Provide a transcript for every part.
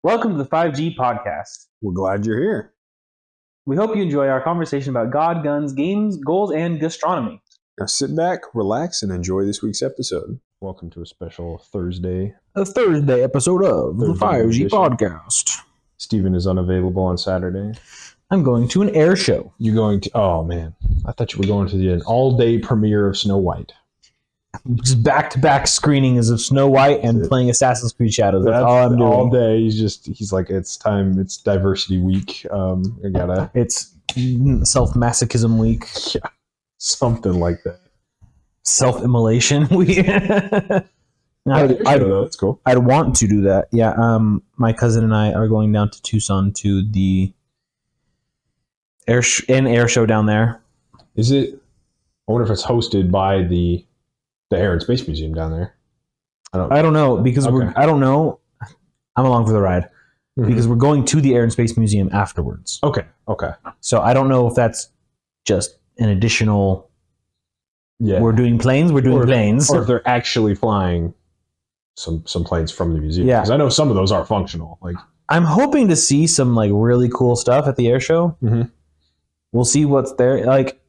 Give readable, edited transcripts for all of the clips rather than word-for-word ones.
Welcome to the 5G podcast. We're glad you're here. We hope you enjoy our conversation about God, guns, games, goals, and gastronomy. Now sit back, relax, and enjoy this week's episode. Welcome to a special Thursday. A Thursday episode of the 5G edition. podcast. Stephen is unavailable on Saturday. I'm going to an air show. You're going to... Oh, man. I thought you were going to an all-day premiere of Snow White. Just back-to-back screenings of Snow White and playing Assassin's Creed Shadows. That's all I'm doing. All day. He's like, it's time. It's diversity week. It's self-masochism week. Yeah. Something like that. Self-immolation week. That's cool. I'd want to do that. Yeah. My cousin and I are going down to Tucson to the air show down there. Is it? I wonder if it's hosted by the Air and Space Museum down there. I don't know because I don't know. I'm along for the ride because we're going to the Air and Space Museum afterwards. Okay. So I don't know if that's just an additional. Yeah. We're doing planes. Or if they're actually flying some planes from the museum. Yeah. Because I know some of those are functional. Like, I'm hoping to see some like really cool stuff at the air show. Mm-hmm. We'll see what's there. Like,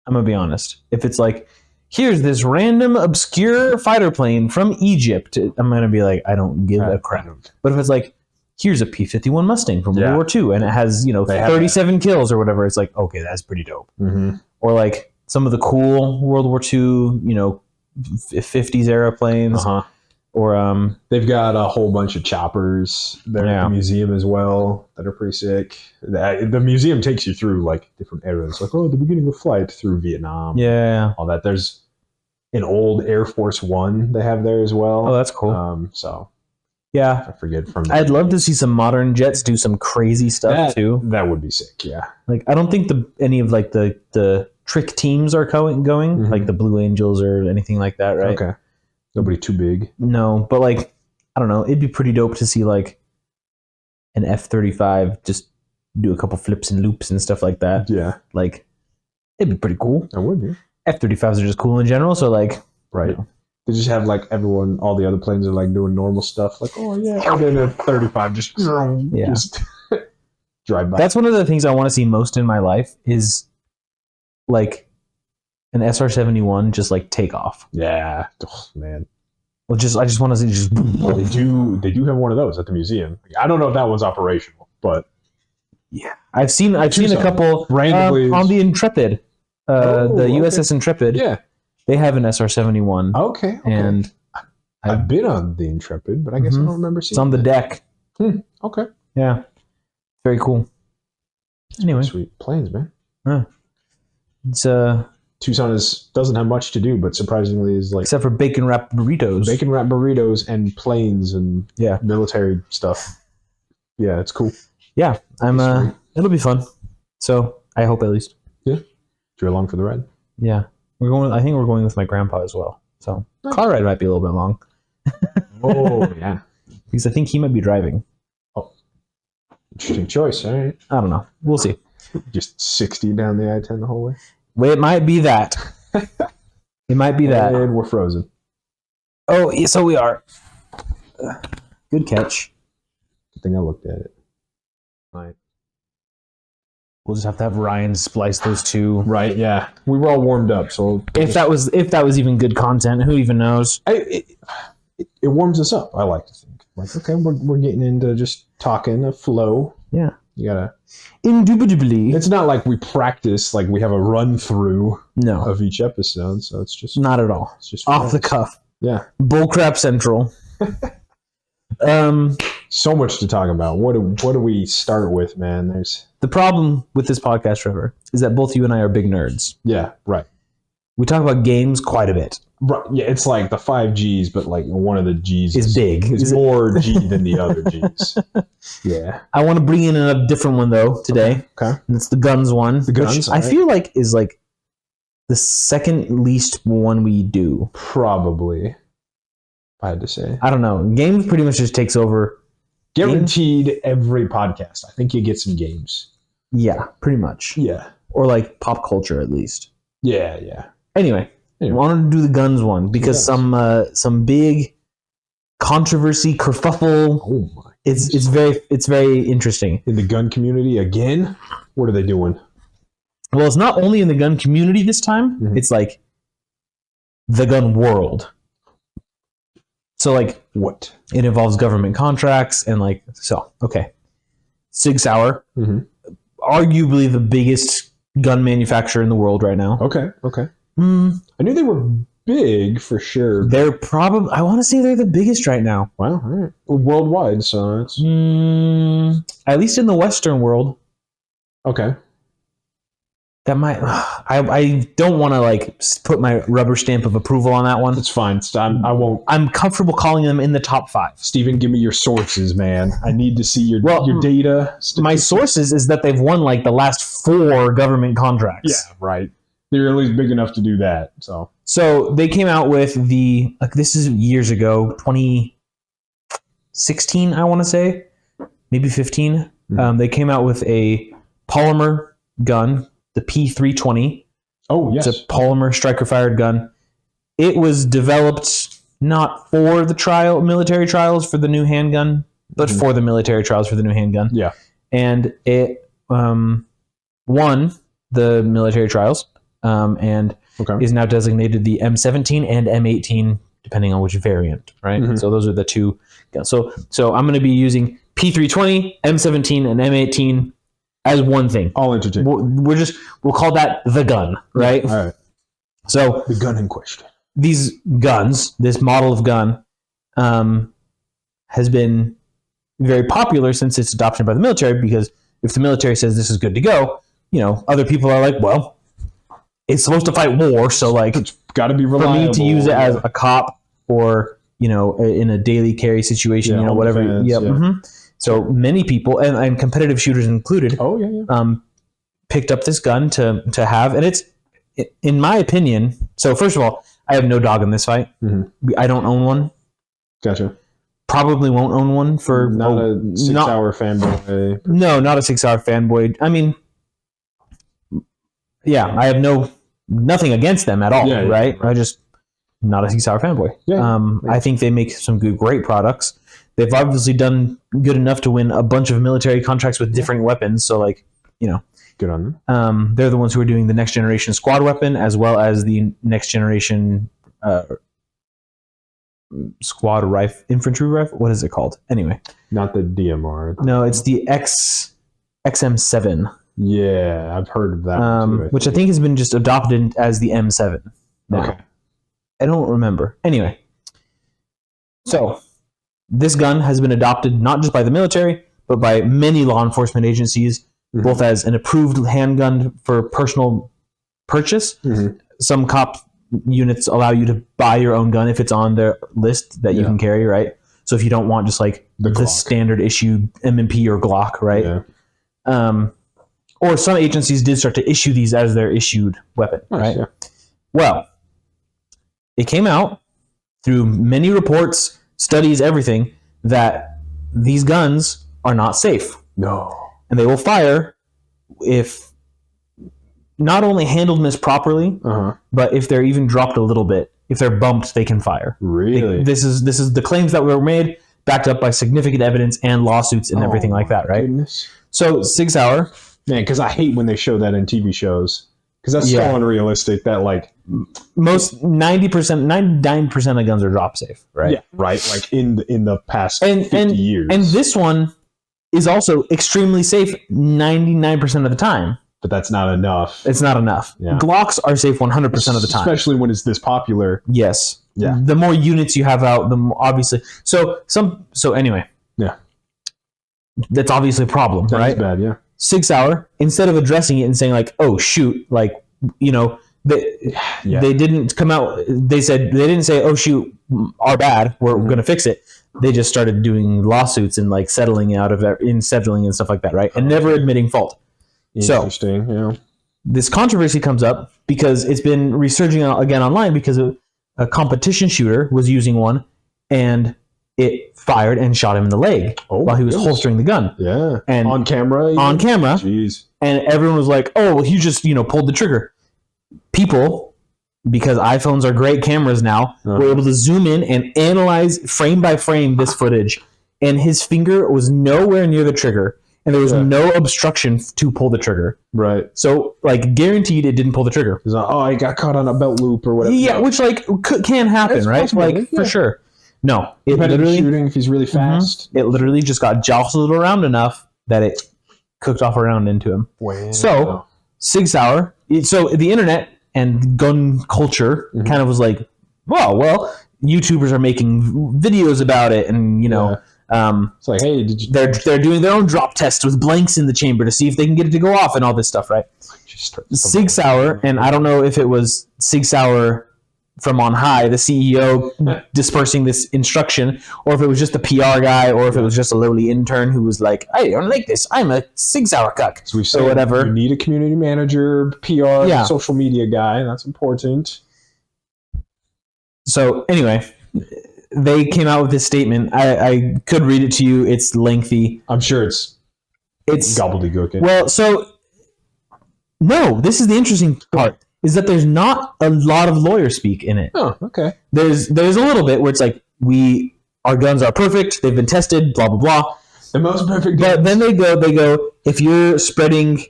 I'm gonna be honest. If it's like, here's this random obscure fighter plane from Egypt, I'm gonna be like, I don't give a crap. But if it's like, here's a P-51 Mustang from World War II, and it has 37 kills or whatever, it's like, okay, that's pretty dope. Mm-hmm. Or like some of the cool World War II, 50s era planes. Uh-huh. Or they've got a whole bunch of choppers there at the museum as well that are pretty sick. The museum takes you through like different eras, like the beginning of flight through Vietnam. Yeah, all that. There's an old Air Force One they have there as well. Oh, that's cool. So yeah, I forget from. I'd love to see some modern jets do some crazy stuff too. That would be sick. Yeah, like I don't think any of like the trick teams are going like the Blue Angels or anything like that, right? Okay. Nobody too big. No, but like, I don't know. It'd be pretty dope to see like an F-35 just do a couple flips and loops and stuff like that. Yeah. Like, it'd be pretty cool. It would be. F-35s are just cool in general. So like, right. They just have like all the other planes are like doing normal stuff. Like, oh yeah. And then a 35 just drive by. That's one of the things I want to see most in my life is like, an SR-71 just like take off. Yeah, oh, man. Well, I just want to see just. Well, they do have one of those at the museum. I don't know if that one's operational, but yeah, I've seen a couple randomly on the Intrepid, the USS Intrepid. Yeah, they have an SR-71. Okay. And I've been on the Intrepid, but I guess I don't remember seeing. It's on the deck. Okay. Yeah, very cool. Anyway, sweet planes, man. It's Tucson doesn't have much to do, but surprisingly is like except for bacon wrapped burritos, and planes and military stuff. Yeah, it's cool. Yeah, it'll be fun. So I hope at least. Yeah, you're along for the ride. Yeah, I think we're going with my grandpa as well. So car ride might be a little bit long. Oh yeah, because I think he might be driving. Oh, interesting choice. All right, I don't know. We'll see. Just 60 down the I-10 the whole way. Well, it might be that. It might be that. And we're frozen. Oh, yeah, so we are. Good catch. Good thing I looked at it. Right. We'll just have to have Ryan splice those two. Right, yeah. We were all warmed up, so... If that was even good content, who even knows? It warms us up, I like to think. Like, okay, we're getting into just talking, a flow. Yeah. You gotta... Indubitably. It's not like we practice, like we have a run-through of each episode, so it's just... Not at all. It's just off the cuff. Yeah. Bullcrap Central. So much to talk about. What do we start with, man? There's... The problem with this podcast, Trevor, is that both you and I are big nerds. Yeah, right. We talk about games quite a bit. Right. Yeah, it's like the 5 Gs, but like one of the Gs is big. It's more G than the other Gs. Yeah. I want to bring in a different one though today. Okay. And it's the guns one. The guns. I feel like is like the second least one we do. Probably. If I had to say. I don't know. Games pretty much just takes over. Guaranteed every podcast. I think you get some games. Yeah, pretty much. Yeah. Or like pop culture at least. Yeah, yeah. Anyway. I wanted to do the guns one because some big controversy, kerfuffle. Oh my! It's very interesting. In the gun community again, what are they doing? Well, it's not only in the gun community this time. Mhm. It's like the gun world. So like What? it involves government contracts and like so. Okay, Sig Sauer, arguably the biggest gun manufacturer in the world right now. Okay. I knew they were big for sure. They're probably, I want to say they're the biggest right now. Wow, all right. Worldwide, so it's At least in the Western world. okay. That might, I don't want to like put my rubber stamp of approval on that one. It's fine. I won't. I'm comfortable calling them in the top 5. Steven, give me your sources, man. I need to see your data. My sources is that they've won like the last 4 government contracts. Yeah, right. They're at least big enough to do that. So they came out with this is years ago, 2016, I want to say, maybe 15. They came out with a polymer gun, the P320. Oh, yes. It's a polymer striker-fired gun. It was developed not for the military trials for the new handgun, but for the military trials for the new handgun. Yeah. And it won the military trials and is now designated the M17 and M18, depending on which variant, right? So those are the 2 guns. So I'm going to be using P320, M17, and M18 as one thing. All interchange. We'll call that the gun, right? All right. So The gun in question. these guns, this model of gun, has been very popular since its adoption by the military, because if the military says this is good to go, other people are like, well, it's supposed to fight war, so like It's got to be reliable. for me to use it as a cop or in a daily carry situation, whatever. defense, Yeah. So many people, and competitive shooters included, Oh, yeah. picked up this gun to have, and it's, in my opinion. So first of all, I have no dog in this fight. I don't own one. Gotcha. Probably won't own one for Not a 6-hour fanboy. No, not a 6-hour fanboy. I mean, yeah, I have nothing against them at all, Yeah, right? I just not a 6-hour fanboy. Yeah. I think they make some great products. They've obviously done good enough to win a bunch of military contracts with different weapons. So like, Good on them. they're the ones who are doing the next generation squad weapon as well as the next generation squad infantry rifle. What is it called? Anyway, Not the DMR. no, it's the XM7. Yeah, I've heard of that one too, which I think has been just adopted as the M7 now. Okay. I don't remember. Anyway, so this gun has been adopted not just by the military, but by many law enforcement agencies, both as an approved handgun for personal purchase. Some cop units allow you to buy your own gun if it's on their list that you can carry, right? So if you don't want just like the standard issue M&P or Glock, right? Yeah. Or some agencies did start to issue these as their issued weapon, right? Yeah. Well, it came out through many reports, studies, everything, that these guns are not safe. No. And they will fire if not only handled misproperly, but if they're even dropped a little bit. If they're bumped, they can fire. Really? This is the claims that were made, backed up by significant evidence and lawsuits and everything like that, right? Goodness. So 6 Hour, Man, because I hate when they show that in TV shows. Because that's so unrealistic that like most 99% of guns are drop safe, right? Yeah, right. Like in the past 50 years. And this one is also extremely safe 99% of the time. But that's not enough. It's not enough. Yeah. Glocks are safe 100% of the time. Especially when it's this popular. Yes. Yeah. The more units you have out, the more obviously. So anyway. Yeah. That's obviously a problem, right? That's bad, yeah. 6 Hour, instead of addressing it and saying like, oh shoot, like, they didn't come out, they didn't say, oh shoot, our bad, we're going to fix it. They just started doing lawsuits and like settling and stuff like that, right? And never admitting fault. Interesting, yeah. This controversy comes up because it's been resurging again online because a competition shooter was using one and it fired and shot him in the leg while he was holstering the gun. Yeah. And on camera? Even? On camera. Jeez. And everyone was like, oh, well, he just, pulled the trigger. People because iPhones are great cameras now, were able to zoom in and analyze frame by frame this footage. And his finger was nowhere near the trigger. And there was no obstruction to pull the trigger. Right. So, like, guaranteed it didn't pull the trigger. He's like, I got caught on a belt loop or whatever. Yeah, which, like, can happen, It's right? possible, Like, for sure. No. It literally... shooting if he's really fast. It literally just got jostled around enough that it cooked off around into him. Wow. So, Sig Sauer... So, the internet and gun culture kind of was like, well, YouTubers are making videos about it and, you know... it's like, hey, they're doing their own drop tests with blanks in the chamber to see if they can get it to go off and all this stuff, right? Sig Sauer, and I don't know if it was Sig Sauer from on high, the CEO dispersing this instruction, or if it was just a PR guy, or if it was just a lowly intern who was like, I don't like this. I'm a Sig Sauer cuck. So we say or whatever. You need a community manager, PR, social media guy. That's important. So anyway, they came out with this statement. I could read it to you. It's lengthy. I'm sure it's gobbledygook. Well, so no, this is the interesting part, is that there's not a lot of lawyer speak in it. Oh, okay. There's a little bit where it's like, our guns are perfect, they've been tested, blah blah blah. The most perfect guns. But then they go, if you're spreading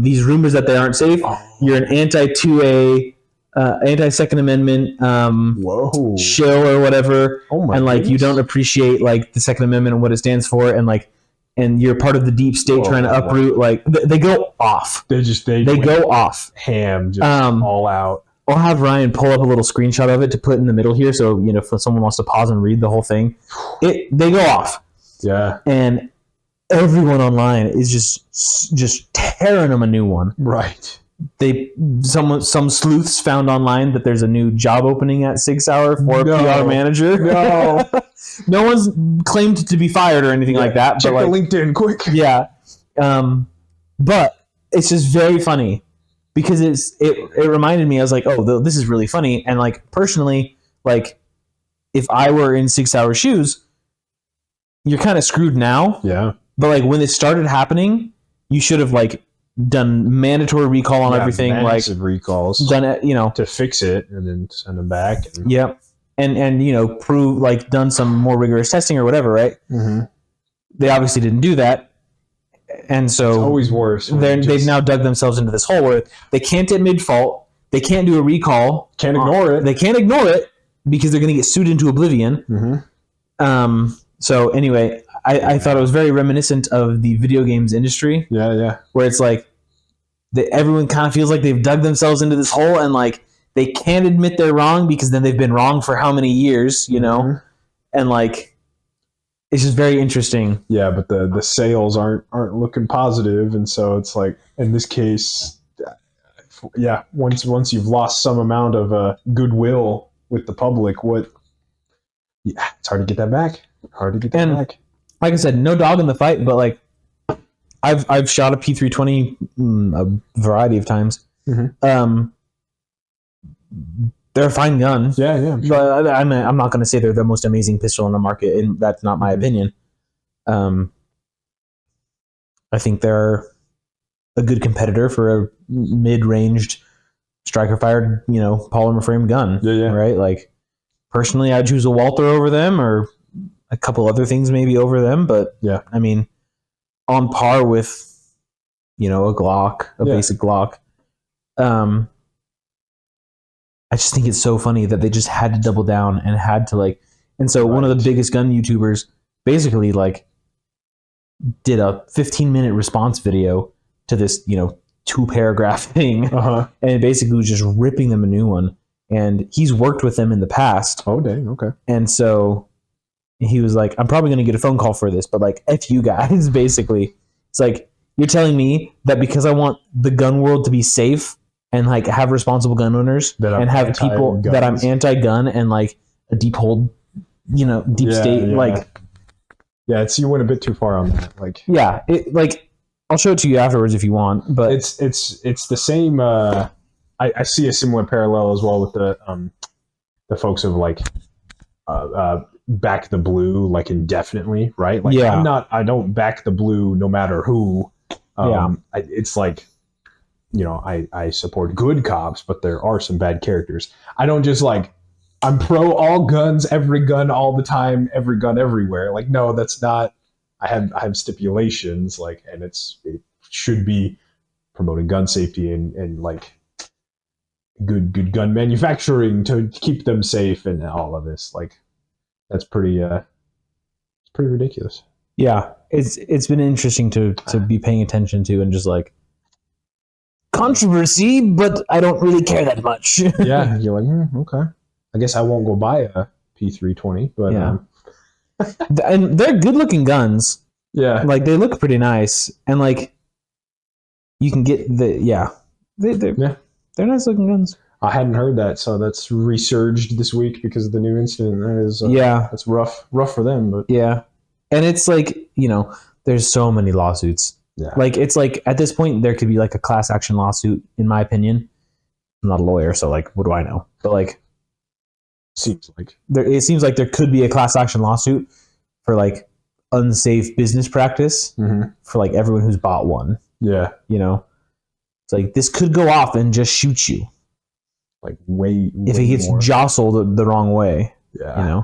these rumors that they aren't safe, you're an anti-2A anti-Second Amendment shill or whatever, and like you don't appreciate like the Second Amendment and what it stands for, and like, and you're part of the deep state trying to uproot. Like they go off. They go off ham, just all out. I'll have Ryan pull up a little screenshot of it to put in the middle here, so you know if someone wants to pause and read the whole thing. They go off. Yeah, and everyone online is just tearing them a new one. Right. Some sleuths found online that there's a new job opening at Sig Sauer for a PR manager. No. No one's claimed to be fired or anything like that. Check but the like, LinkedIn quick. Yeah. But it's just very funny because it reminded me, I was like, oh, this is really funny. And like personally, like if I were in Sig Sauer's shoes, you're kind of screwed now. Yeah. But like when it started happening, you should have like done mandatory recall on everything, like recalls, done it, you know, to fix it and then send them back. And you know, prove like done some more rigorous testing or whatever, right? Mm-hmm. They obviously didn't do that, and so it's always worse. They've now dug themselves into this hole where they can't admit fault, they can't do a recall, can't ignore it. They can't ignore it because they're going to get sued into oblivion. Mm-hmm. So anyway, I thought it was very reminiscent of the video games industry. Yeah. Where it's like everyone kind of feels like they've dug themselves into this hole and like they can't admit they're wrong because then they've been wrong for how many years, you know? Mm-hmm. And like it's just very interesting. Yeah, but the sales aren't looking positive, and so it's like in this case, yeah, once you've lost some amount of goodwill with the public, it's hard to get that back. Back. Like I said, no dog in the fight, but like I've shot a P320 a variety of times. Mm-hmm. They're a fine gun. Yeah. But I'm not going to say they're the most amazing pistol on the market, and that's not my opinion. I think they're a good competitor for a mid-ranged striker-fired, you know, polymer frame gun. Yeah. Right? Like personally, I'd choose a Walther over them, or a couple other things maybe over them, but yeah, I mean, on par with, you know, a Glock, basic Glock. I just think it's so funny that they just had to double down and had to like, and so one of the biggest gun YouTubers basically like did a 15-minute response video to this, you know, 2-paragraph thing, and it basically was just ripping them a new one. And he's worked with them in the past. Oh dang, okay. And so he was like, I'm probably going to get a phone call for this, but like, F you guys, basically. It's like, you're telling me that because I want the gun world to be safe and like have responsible gun owners and have people that I'm anti-gun and like a deep hold, you know, deep state, like. Yeah, you went a bit too far on that. Like, yeah, like, I'll show it to you afterwards if you want, but it's the same. I see a similar parallel as well with the folks of like, back the blue like indefinitely, right? Like I don't back the blue no matter who. It's like I support good cops, but there are some bad characters. I don't just like, I'm pro all guns, every gun all the time, every gun everywhere. Like, no, that's not. I have stipulations, like, and it should be promoting gun safety and like good gun manufacturing to keep them safe and all of this. Like, that's pretty it's pretty ridiculous. Yeah, it's been interesting to be paying attention to, and just like controversy, but I don't really care that much. Yeah, you're like, okay. I guess I won't go buy a P320, but yeah. And they're good looking guns. Yeah, like they look pretty nice, and like you can get they're nice looking guns. I hadn't heard that, so that's resurged this week because of the new incident. That is, that's rough for them. But yeah, and it's like, there's so many lawsuits. Yeah, like it's like at this point there could be like a class action lawsuit. In my opinion, I'm not a lawyer, so like, what do I know? But like, it seems like there could be a class action lawsuit for like unsafe business practice for like everyone who's bought one. Yeah, it's like this could go off and just shoot you. Like way if it gets jostled the wrong way. Yeah,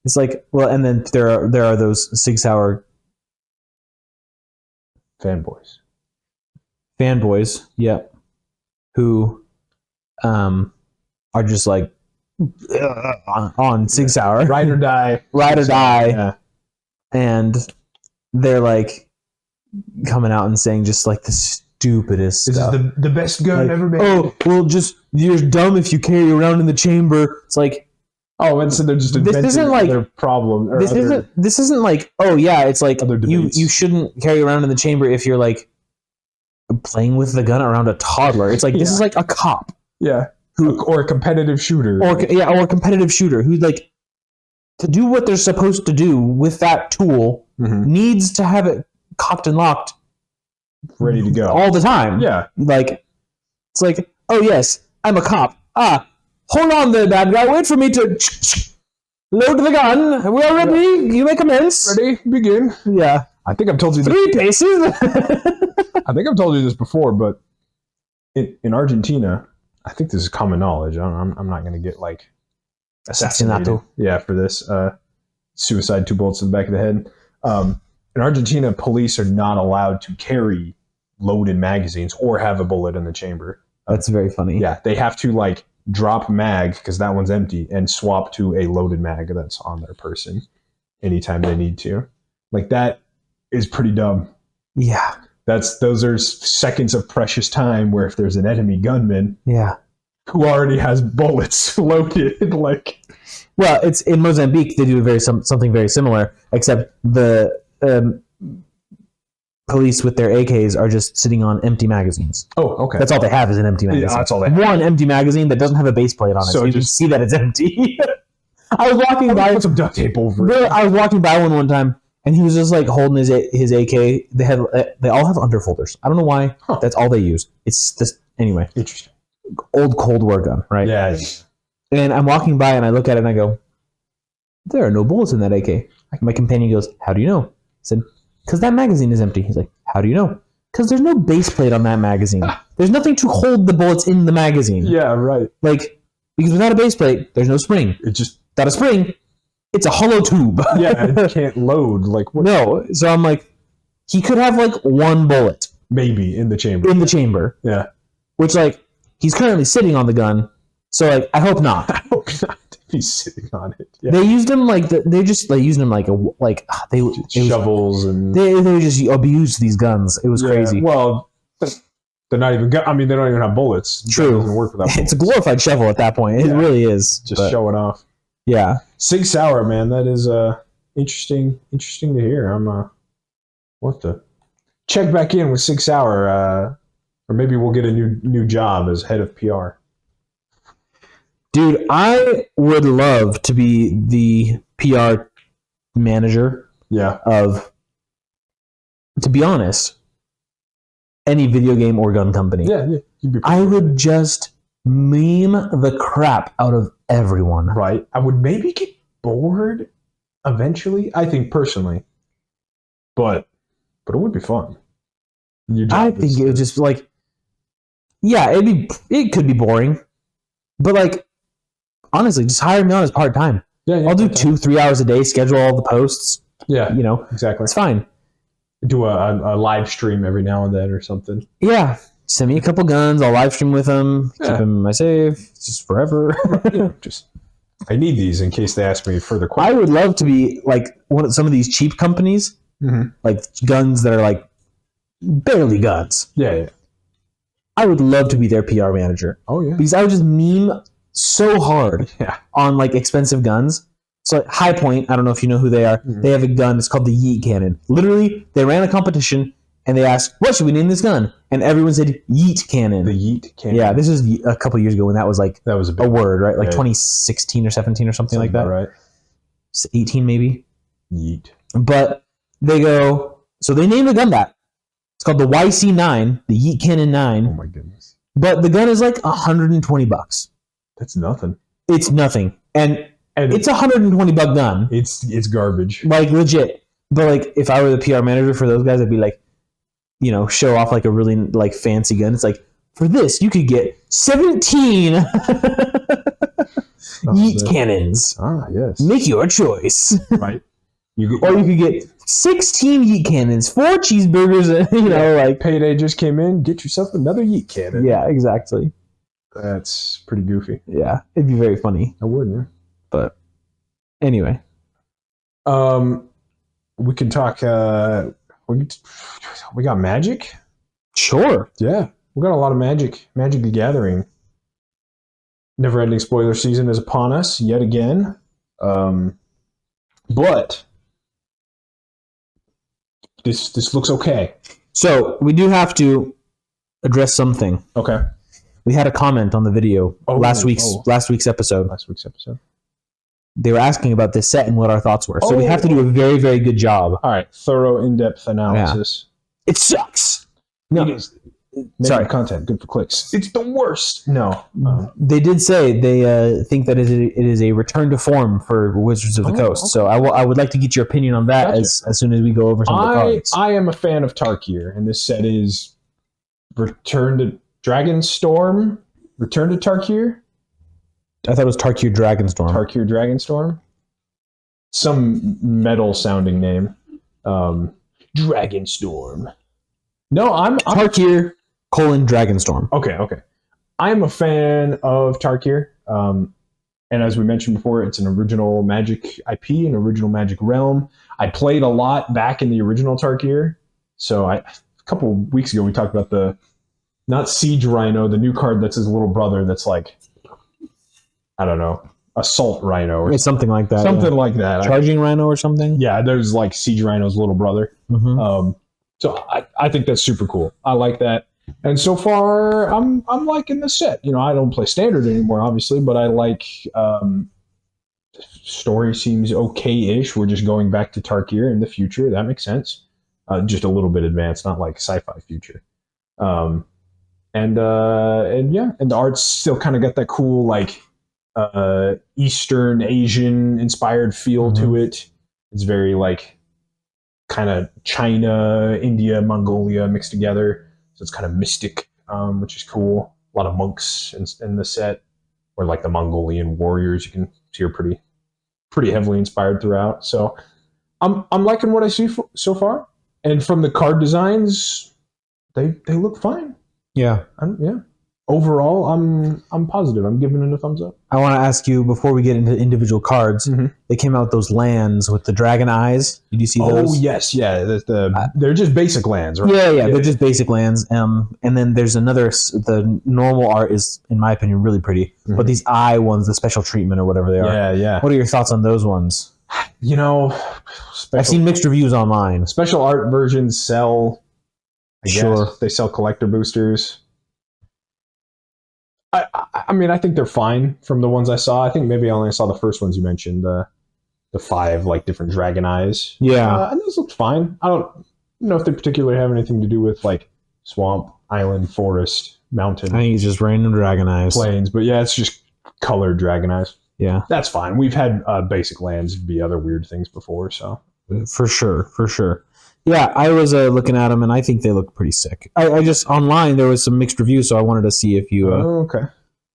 it's like, well, and then there are those Sig Sauer fanboys, yep, who are just like on Sig Sauer, ride or die, yeah. And they're like coming out and saying just like the stupidest stuff. This is the best gun ever made. Oh, well, just you're dumb if you carry around in the chamber. It's like, oh, and so they're just inventing this isn't like their problem. Or this isn't like, oh yeah, it's like you shouldn't carry around in the chamber if you're like playing with the gun around a toddler. It's like this is like a cop, or a competitive shooter, or a competitive shooter who like to do what they're supposed to do with that tool needs to have it cocked and locked, ready to go all the time. Yeah, like it's like, oh yes, I'm a cop. Hold on there, bad guy. Wait for me to load the gun. We are ready. You may commence. Ready? Begin. Yeah. I think I've told you 3 paces. I think I've told you this before, but in Argentina, I think this is common knowledge. I'm not going to get like assassinated. Yeah, for this suicide, 2 bullets in the back of the head. In Argentina, police are not allowed to carry loaded magazines or have a bullet in the chamber. That's very funny. Yeah, they have to like drop mag because that one's empty and swap to a loaded mag that's on their person anytime they need to. Like, that is pretty dumb. Yeah, those are seconds of precious time where if there's an enemy gunman, who already has bullets loaded, like, well, it's in Mozambique. They do something very similar, except the police with their AKs are just sitting on empty magazines. Oh, okay. That's all they have is an empty magazine. Yeah, that's all they have. One empty magazine that doesn't have a base plate on it, so you can see that it's empty. I was walking by. Put some duct tape over it. I was walking by one time, and he was just like holding his AK. They all have underfolders. I don't know why. That's all they use. It's this anyway. Interesting. Old Cold War gun, right? Yeah. And I'm walking by, and I look at it, and I go, "There are no bullets in that AK." My companion goes, "How do you know?" I said, "Because that magazine is empty." He's like, "How do you know?" "Because there's no base plate on that magazine. There's nothing to hold the bullets in the magazine." Yeah, right. Like, because without a base plate, there's no spring. It just without a spring, it's a hollow tube. Yeah, it can't load. Like, what? No. So I'm like, he could have like 1 bullet maybe in the chamber. Yeah. Which, like, he's currently sitting on the gun. So like, I hope not. I hope not. He's sitting on it. Yeah. They used him like they used him like shovels and they just abused these guns. It was crazy. Well, they're not even. I mean, they don't even have bullets. True. It doesn't work without bullets. It's a glorified shovel at that point. It really is. Just showing off. Yeah. Sig Sauer, man, that is interesting to hear. I'm what the check back in with Sig Sauer, or maybe we'll get a new job as head of PR. Dude, I would love to be the PR manager of, to be honest, any video game or gun company. Yeah. I would just meme the crap out of everyone. Right. I would maybe get bored eventually, I think, personally. But it would be fun. I think it would just like, Yeah, it could be boring, but like honestly, just hire me on as part time. Yeah, I'll do 2-3 hours a day, schedule all the posts. Yeah, you know, exactly. It's fine. Do a live stream every now and then or something. Yeah, send me a couple guns. I'll live stream with them. Yeah. Keep them in my save just forever. Just I need these in case they ask me further questions. I would love to be like one of some of these cheap companies, like guns that are like barely guns. Yeah. I would love to be their PR manager. Oh yeah. Because I would just meme so hard on like expensive guns. So High Point, I don't know if you know who they are. They have a gun. It's called the Yeet Cannon. Literally, they ran a competition and they asked, "What should we name this gun?" And everyone said Yeet Cannon. The Yeet Cannon. Yeah, this is a couple years ago when that was like a word, right? Like 2016 or 17 or something like that. Right. 18 maybe. Yeet. But they go, so they named the gun that. It's called the YC9, the Yeet Cannon 9. Oh my goodness. But the gun is like $120. That's nothing. It's nothing. And it's $120 gun. It's garbage. Like legit. But like if I were the PR manager for those guys, I'd be like, show off like a really like fancy gun. It's like, for this you could get 17 Yeet cannons. Ah, yes. Make your choice. Right. You could get 16 Yeet cannons, 4 cheeseburgers, like payday just came in, get yourself another Yeet cannon. Yeah, exactly. That's pretty goofy. Yeah, it'd be very funny. I would, yeah. But anyway. We can talk we got Magic? Sure. Yeah. We got a lot of Magic. Magic the Gathering. Never ending spoiler season is upon us yet again. But this looks okay. So we do have to address something. Okay. We had a comment on the video last week's episode. Last week's episode. They were asking about this set and what our thoughts were. So we have to do a very, very good job. All right. Thorough, in-depth analysis. Yeah. It sucks. No. It is. Sorry. Content. Good for clicks. It's the worst. No. They did say they think that it is a return to form for Wizards of the Coast. Okay. So I would like to get your opinion on that as soon as we go over some of the cards. I am a fan of Tarkir, and this set is Return to Dragonstorm. Return to Tarkir? I thought it was Tarkir Dragonstorm. Tarkir Dragonstorm? Some metal-sounding name. Dragonstorm. No, I'm Tarkir Dragonstorm. Okay. I'm a fan of Tarkir. And as we mentioned before, it's an original Magic IP, an original Magic realm. I played a lot back in the original Tarkir. So a couple of weeks ago, we talked about not Siege Rhino, the new card that's his little brother that's like, I don't know, Assault Rhino. Or something like that. Something like that. Charging Rhino or something? Yeah, there's like Siege Rhino's little brother. Mm-hmm. So I think that's super cool. I like that. And so far, I'm liking the set. I don't play Standard anymore, obviously, but I like story seems okay-ish. We're just going back to Tarkir in the future. That makes sense. Just a little bit advanced, not like sci-fi future. And the art's still kind of got that cool like Eastern Asian inspired feel to it. It's very like kind of China, India, Mongolia mixed together. So it's kind of mystic, which is cool. A lot of monks in the set, or like the Mongolian warriors. You can see are pretty heavily inspired throughout. So I'm liking what I see so far. And from the card designs, they look fine. Yeah. Overall, I'm positive. I'm giving it a thumbs up. I want to ask you before we get into individual cards. They came out with those lands with the dragon eyes. Did you see those? Oh yes, yeah. They're just basic lands, right? Yeah. They're just basic lands. And then there's another. The normal art is, in my opinion, really pretty. But these eye ones, the special treatment or whatever they are. Yeah. What are your thoughts on those ones? I've seen mixed reviews online. Special art versions sell. I guess they sell collector boosters. I mean, I think they're fine from the ones I saw. I think maybe I only saw the first ones you mentioned, the 5 like different dragon eyes. Yeah, and those looked fine. I don't know if they particularly have anything to do with like swamp, island, forest, mountain. I think it's just random dragon eyes, plains. But yeah, it's just colored dragon eyes. Yeah, that's fine. We've had basic lands be other weird things before, so for sure. Yeah, I was looking at them, and I think they look pretty sick. I just online there was some mixed reviews, so I wanted to see if you Okay.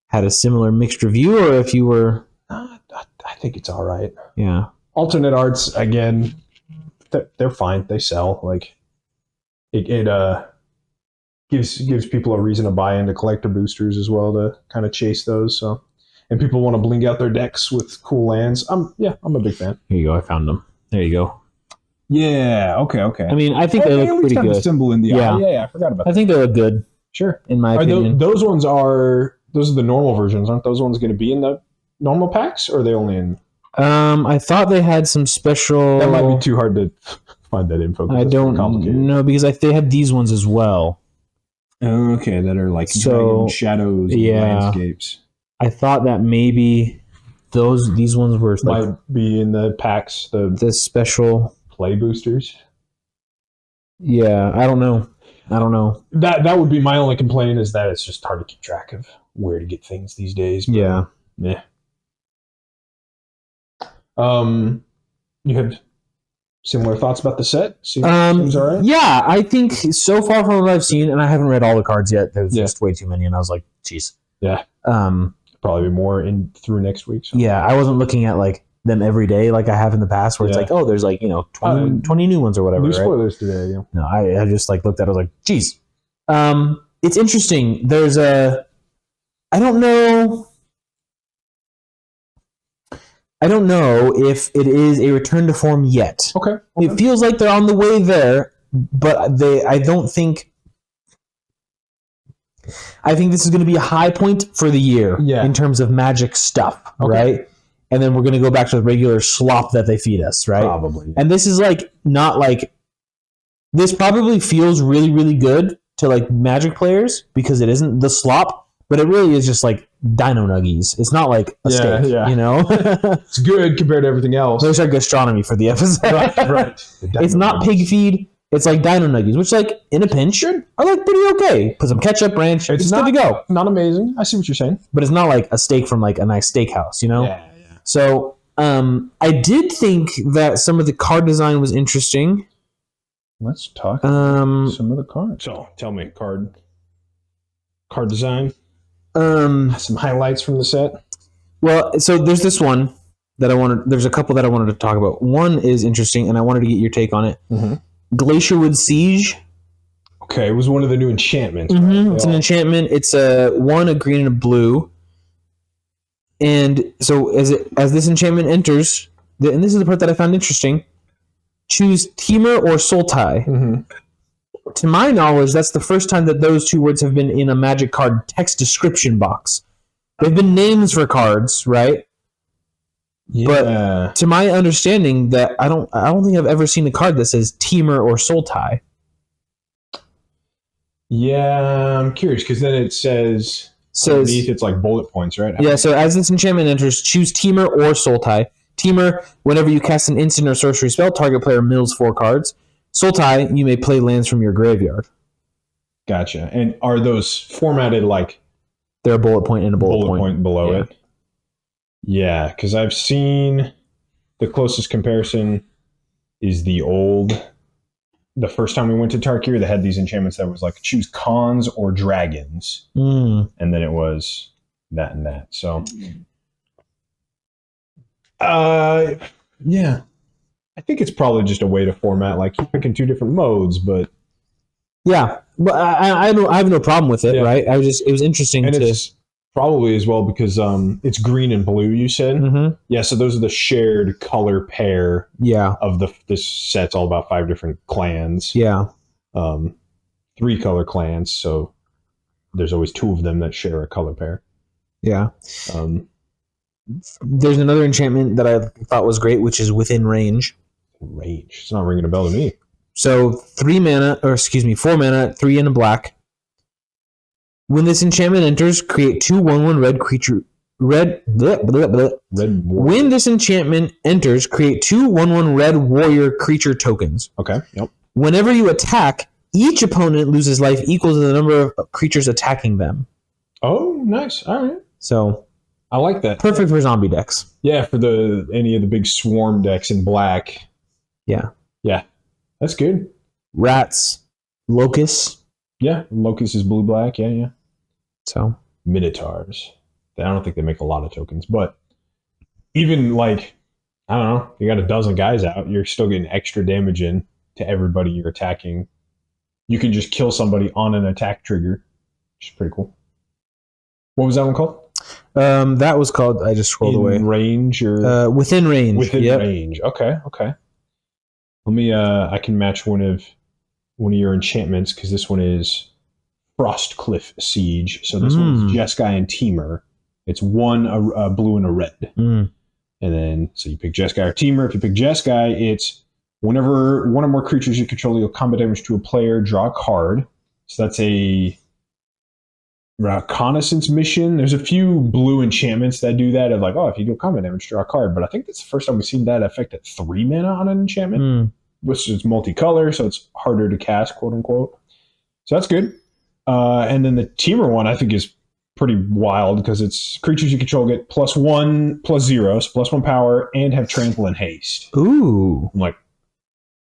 had a similar mixed review, or if you were. I think it's all right. Yeah. Alternate arts again, they're fine. They sell. Like it gives people a reason to buy into collector boosters as well to kind of chase those. So, and people want to bling out their decks with cool lands. I'm a big fan. Here you go. I found them. There you go. Yeah. Okay. I mean, I think they look pretty good. The symbol in the eye. Yeah. I forgot about that. I think they look good. Sure. In my opinion, those are the normal versions. Aren't those ones going to be in the normal packs, or are they only in? I thought they had some special. That might be too hard to find that info. I don't know because they had these ones as well. Okay, that are like dragon shadows and landscapes. I thought that maybe these ones were like, might be in the packs, the special play boosters. Yeah, I don't know. That would be my only complaint, is that it's just hard to keep track of where to get things these days. But, yeah. You have similar thoughts about the set? Seems all right? Yeah, I think so far from what I've seen, and I haven't read all the cards yet, there's just way too many, and I was like, geez. Yeah. Probably more in through next week. So. Yeah, I wasn't looking at like them every day like I have in the past, where it's like, oh, there's like 20 new ones or whatever. New spoilers today. Yeah. No, I just like looked at it, I was like, geez. It's interesting. There's I don't know if it is a return to form yet. Okay. It feels like they're on the way there, but I think this is going to be a high point for the year in terms of Magic stuff, right? And then we're going to go back to the regular slop that they feed us, right? Probably. And this is like not like this probably feels really, really good to like Magic players because it isn't the slop, but it really is just like Dino Nuggies. It's not like a steak, you know? It's good compared to everything else. There's our gastronomy for the episode. Right. It's not pig feed. It's like Dino Nuggies, which like in a pinch are like pretty okay. Put some ketchup, ranch. It's good to go. Not amazing. I see what you're saying. But it's not like a steak from like a nice steakhouse, you know? Yeah. So I did think that some of the card design was interesting. Let's talk about some of the cards. So tell me, card design. Some highlights from the set. Well, so there's this one that there's a couple that I wanted to talk about. One is interesting, and I wanted to get your take on it. Mm-hmm. Glacierwood Siege. Okay, it was one of the new enchantments. Mm-hmm. Right? It's an enchantment. It's a green and a blue. And so as this enchantment enters, and this is the part that I found interesting, choose Temur or Sultai. Mm-hmm. To my knowledge, that's the first time that those two words have been in a Magic card text description box. They've been names for cards, right? Yeah. But to my understanding, that I don't think I've ever seen a card that says Temur or Sultai. Yeah, I'm curious because then it says underneath it's like bullet points, right? Yeah. So as this enchantment enters, choose Temur or Sultai. Temur, whenever you cast an instant or sorcery spell, target player mills 4 cards. Sultai, you may play lands from your graveyard. Gotcha. And are those formatted like... They're a bullet point and a bullet point below it? Yeah, because I've seen the closest comparison is the first time we went to Tarkir, they had these enchantments that was like choose cons or dragons. And then it was that and that. So, yeah. I think it's probably just a way to format, like you're picking 2 different modes, but yeah, but I have no problem with it, right? It was interesting, and it's probably as well because it's green and blue. You said, yeah. So those are the shared color pair, of this set's all about 5 different clans, 3 color clans. So there's always 2 of them that share a color pair. Yeah. There's another enchantment that I thought was great, which is Within Range. It's not ringing a bell to me. So 4 mana, 3 and a black. When this enchantment enters, create 2 1/1 red creature. Red warrior. When this enchantment enters, create 2 1/1 red warrior creature tokens. Okay. Yep. Whenever you attack, each opponent loses life equal to the number of creatures attacking them. Oh, nice. All right. So I like that. Perfect for zombie decks. Yeah, for any of the big swarm decks in black. Yeah. Yeah. That's good. rats, locusts. Yeah, Locust is blue-black. Yeah, yeah. So Minotaurs. I don't think they make a lot of tokens, but even like, I don't know, you got a dozen guys out, you're still getting extra damage in to everybody you're attacking. You can just kill somebody on an attack trigger, which is pretty cool. What was that one called? that was called. I just scrolled away. Range or within range. within range. Okay, okay. Let me. I can match one of your enchantments because this one is Frostcliff Siege. So this one is Jeskai and Teamer. It's one a blue and a red. And then so you pick Jeskai or Teamer. If you pick Jeskai, it's whenever one or more creatures you control deal combat damage to a player, draw a card. So that's a reconnaissance mission. There's a few blue enchantments that do that of like, oh, if you do combat damage, draw a card. But I think that's the first time we've seen that effect at 3 mana on an enchantment, which is multicolor, so it's harder to cast, quote unquote. So that's good. And then the Teamer one I think is pretty wild because it's creatures you control get +1/+0, so +1 power, and have trample and haste. Ooh. I'm like,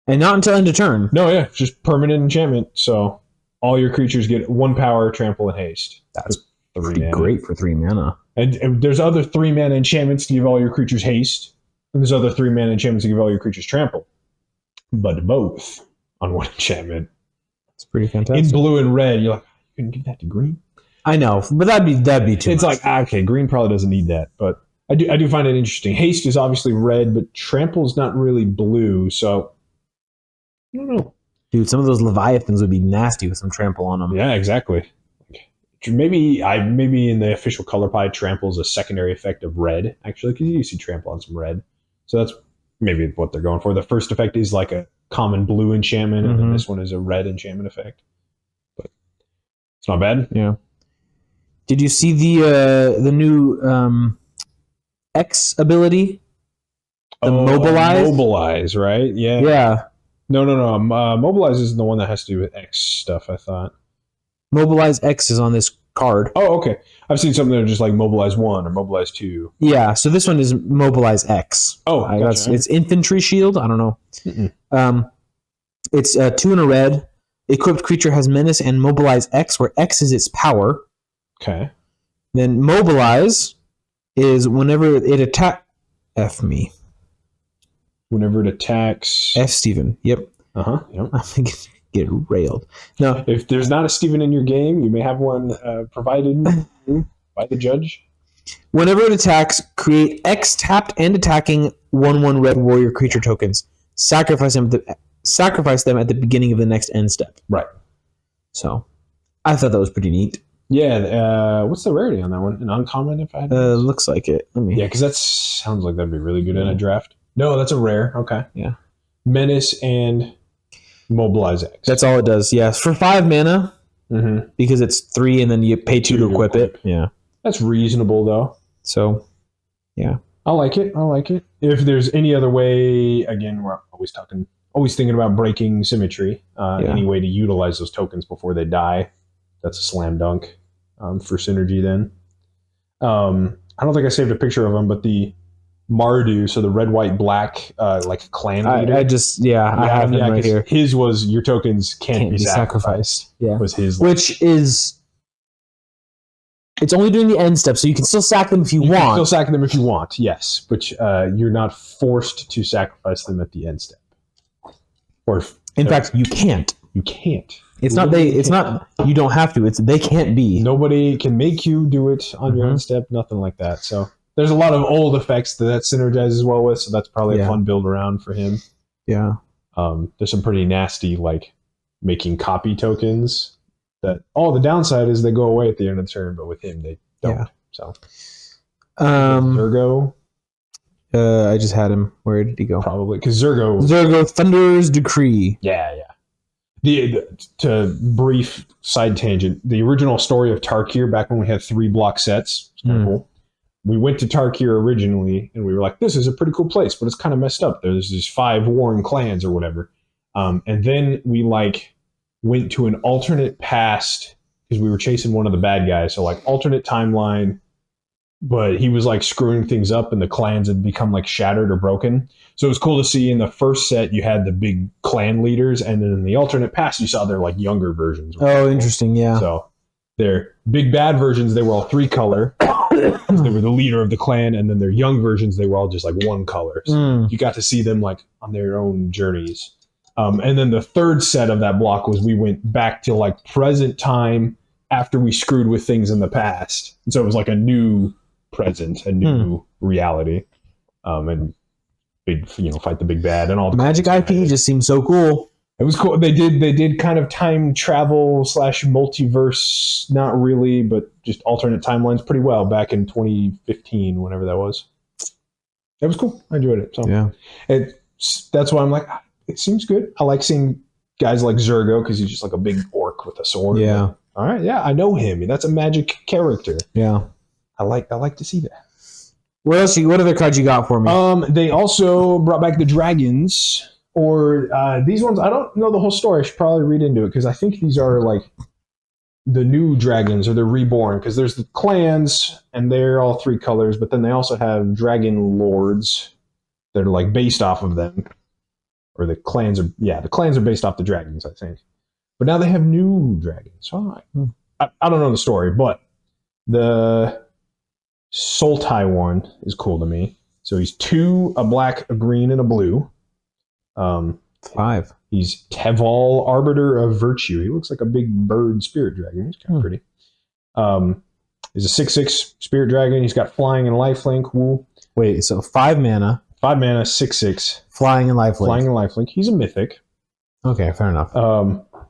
and not until end of turn. No, yeah, just permanent enchantment. So all your creatures get 1 power, trample, and haste. That's pretty great for 3 mana. And there's other 3 mana enchantments to give all your creatures haste, and there's other 3 mana enchantments to give all your creatures trample. But both on one enchantment. It's pretty fantastic. In blue and red, you're like, you couldn't give that to green? I know, but that'd be too It's much. like, okay, green probably doesn't need that, but I do find it interesting. Haste is obviously red, but trample is not really blue, so I don't know. Dude, some of those Leviathans would be nasty with some trample on them. Yeah, exactly. Maybe in the official color pie, trample is a secondary effect of red, actually, because you see trample on some red. So that's maybe what they're going for. The first effect is like a common blue enchantment, and then this one is a red enchantment effect. But it's not bad. Yeah. Did you see the new X ability? The mobilize? Mobilize, right? Yeah. Yeah. No. Mobilize is the one that has to do with X stuff, I thought. Mobilize X is on this card. Oh, okay. I've seen something that are just like Mobilize 1 or Mobilize 2. Yeah, so this one is Mobilize X. Oh, gotcha. It's Infantry Shield. I don't know. It's 2 and a red. Equipped creature has Menace and Mobilize X, where X is its power. Okay. Then Mobilize is whenever it attacks... F me. Whenever it attacks... F Steven. Yep. Uh-huh. Yep. I'm going to get railed. No. If there's not a Steven in your game, you may have one provided by the judge. Whenever it attacks, create X tapped and attacking 1/1 red warrior creature tokens. Sacrifice them at the beginning of the next end step. Right. So, I thought that was pretty neat. Yeah. What's the rarity on that one? An uncommon, if I had looks like it. Yeah, because that sounds like that'd be really good in a draft. No, that's a rare. Okay. Yeah. Menace and Mobilize X. That's all it does. Yeah, for 5 mana, because it's 3 and then you pay 2 to equip it. Yeah. That's reasonable, though. So, yeah. I like it. If there's any other way, again, we're always thinking about breaking symmetry. Any way to utilize those tokens before they die, that's a slam dunk for synergy then. I don't think I saved a picture of them, but the Mardu, so the red, white, black, like clan leader. I have him right here. His was your tokens can't be sacrificed. Yeah. Was his. Which is... It's only doing the end step, so you can still sack them if you want. You can still sack them if you want, yes. But you're not forced to sacrifice them at the end step. Or in fact, you can't. You can't. It's not you don't have to. It's they can't be. Nobody can make you do it on your end step, nothing like that. So there's a lot of old effects that synergizes well with, so that's probably a fun build around for him. Yeah. There's some pretty nasty, like, making copy tokens that the downside is they go away at the end of the turn, but with him they don't. Yeah. So Zergo. I just had him. Where did he go? Probably because Zergo Thunder's Decree. Yeah. To brief side tangent, the original story of Tarkir back when we had 3 block sets, it's kind of cool. We went to Tarkir originally and we were like, this is a pretty cool place, but it's kind of messed up. There's these 5 warring clans or whatever. And then we went to an alternate past because we were chasing one of the bad guys. So alternate timeline, but he was like screwing things up, and the clans had become like shattered or broken. So it was cool to see in the first set you had the big clan leaders, and then in the alternate pass you saw their like younger versions. Oh, interesting. Yeah. So their big bad versions, they were all 3 color. They were the leader of the clan, and then their young versions, they were all just like 1 color. So you got to see them like on their own journeys. And then the third set of that block was we went back to like present time after we screwed with things in the past. And so it was like a new present, a new reality. And big, fight the big bad and all the Magic IP just seems so cool. It was cool. They did kind of time travel / multiverse, not really, but just alternate timelines pretty well back in 2015, whenever that was. It was cool. I enjoyed it. So yeah, that's why I'm like, it seems good. I like seeing guys like Zergo because he's just like a big orc with a sword. Yeah. Like, all right. Yeah, I know him. That's a Magic character. Yeah. I like to see that. What other cards you got for me? They also brought back the dragons. Or these ones, I don't know the whole story. I should probably read into it because I think these are like the new dragons or they're reborn because there's the clans and they're all 3 colors, but then they also have dragon lords that are like based off of them. Or the clans are based off the dragons, I think. But now they have new dragons. So I don't know the story, but the Sultai one is cool to me. So he's 2, a black, a green, and a blue. 5. He's Teval, Arbiter of Virtue. He looks like a big bird spirit dragon. He's kind of pretty. He's a 6/6 spirit dragon. He's got flying and lifelink. Woo. Wait, so 5 mana. 5 mana, 6/6. Flying and lifelink. Flying and lifelink. He's a mythic. Okay, fair enough.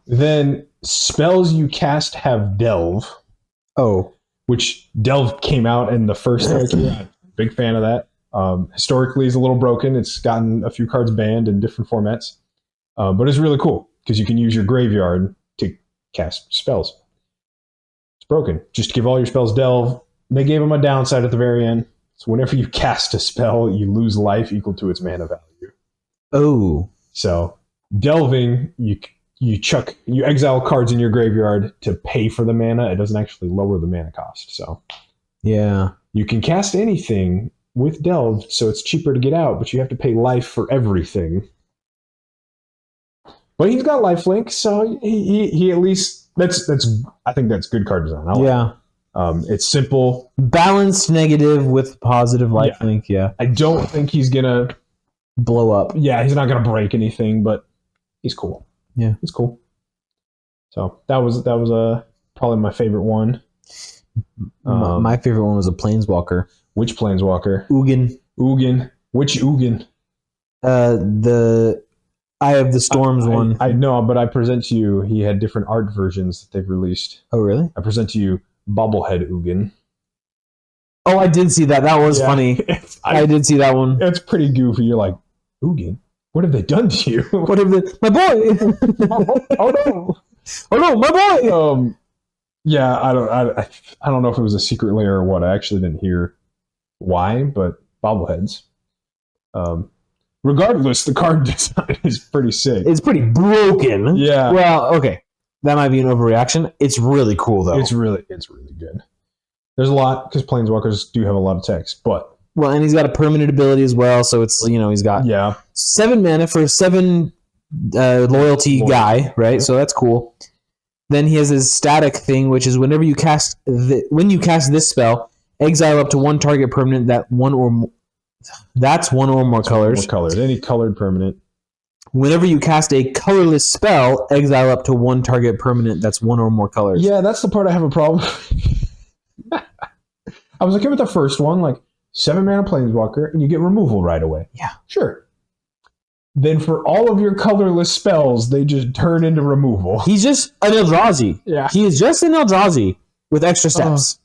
Then spells you cast have Delve. Oh. Which Delve came out in the first Tarkir. Big fan of that. Historically, it's a little broken. It's gotten a few cards banned in different formats. But it's really cool because you can use your graveyard to cast spells. It's broken. Just give all your spells Delve. They gave them a downside at the very end. So whenever you cast a spell, you lose life equal to its mana value. Oh. So delving, you exile cards in your graveyard to pay for the mana. It doesn't actually lower the mana cost. So yeah, you can cast anything with Delve, so it's cheaper to get out, but you have to pay life for everything. But he's got lifelink, so he at least that's I think that's good card design. Yeah. It's simple, balanced negative with positive lifelink. Yeah. I don't think he's gonna blow up. Yeah, he's not gonna break anything, but he's cool. Yeah, he's cool. So that was probably my favorite one. My favorite one was a Planeswalker. Which Planeswalker? Ugin. Which Ugin? The Eye of the Storms one. I know, but I present to you, he had different art versions that they've released. Oh, really? I present to you Bobblehead Ugin. Oh, I did see that. That was funny. I did see that one. It's pretty goofy. You're like, Ugin? What have they done to you? What have they... My boy! Oh, no! Oh, no, my boy! Yeah, I don't know if it was a secret layer or what. I actually didn't hear why, but bobbleheads. Regardless, the card design is pretty sick. It's pretty broken. Yeah. Well, okay. That might be an overreaction. It's really cool, though. It's really good. There's a lot, because Planeswalkers do have a lot of text, but... Well, and he's got a permanent ability as well, so it's, he's got 7 mana for a 7 loyalty guy, right? So that's cool. Then he has his static thing, which is whenever you cast this spell, exile up to 1 target permanent that's 1 or more colors. Any colored permanent. Whenever you cast a colorless spell, exile up to 1 target permanent that's 1 or more colors. Yeah, that's the part I have a problem. I was looking at the first one, like 7 mana Planeswalker, and you get removal right away. Yeah, sure. Then for all of your colorless spells, they just turn into removal. He's just an Eldrazi. Yeah, he is just an Eldrazi with extra steps.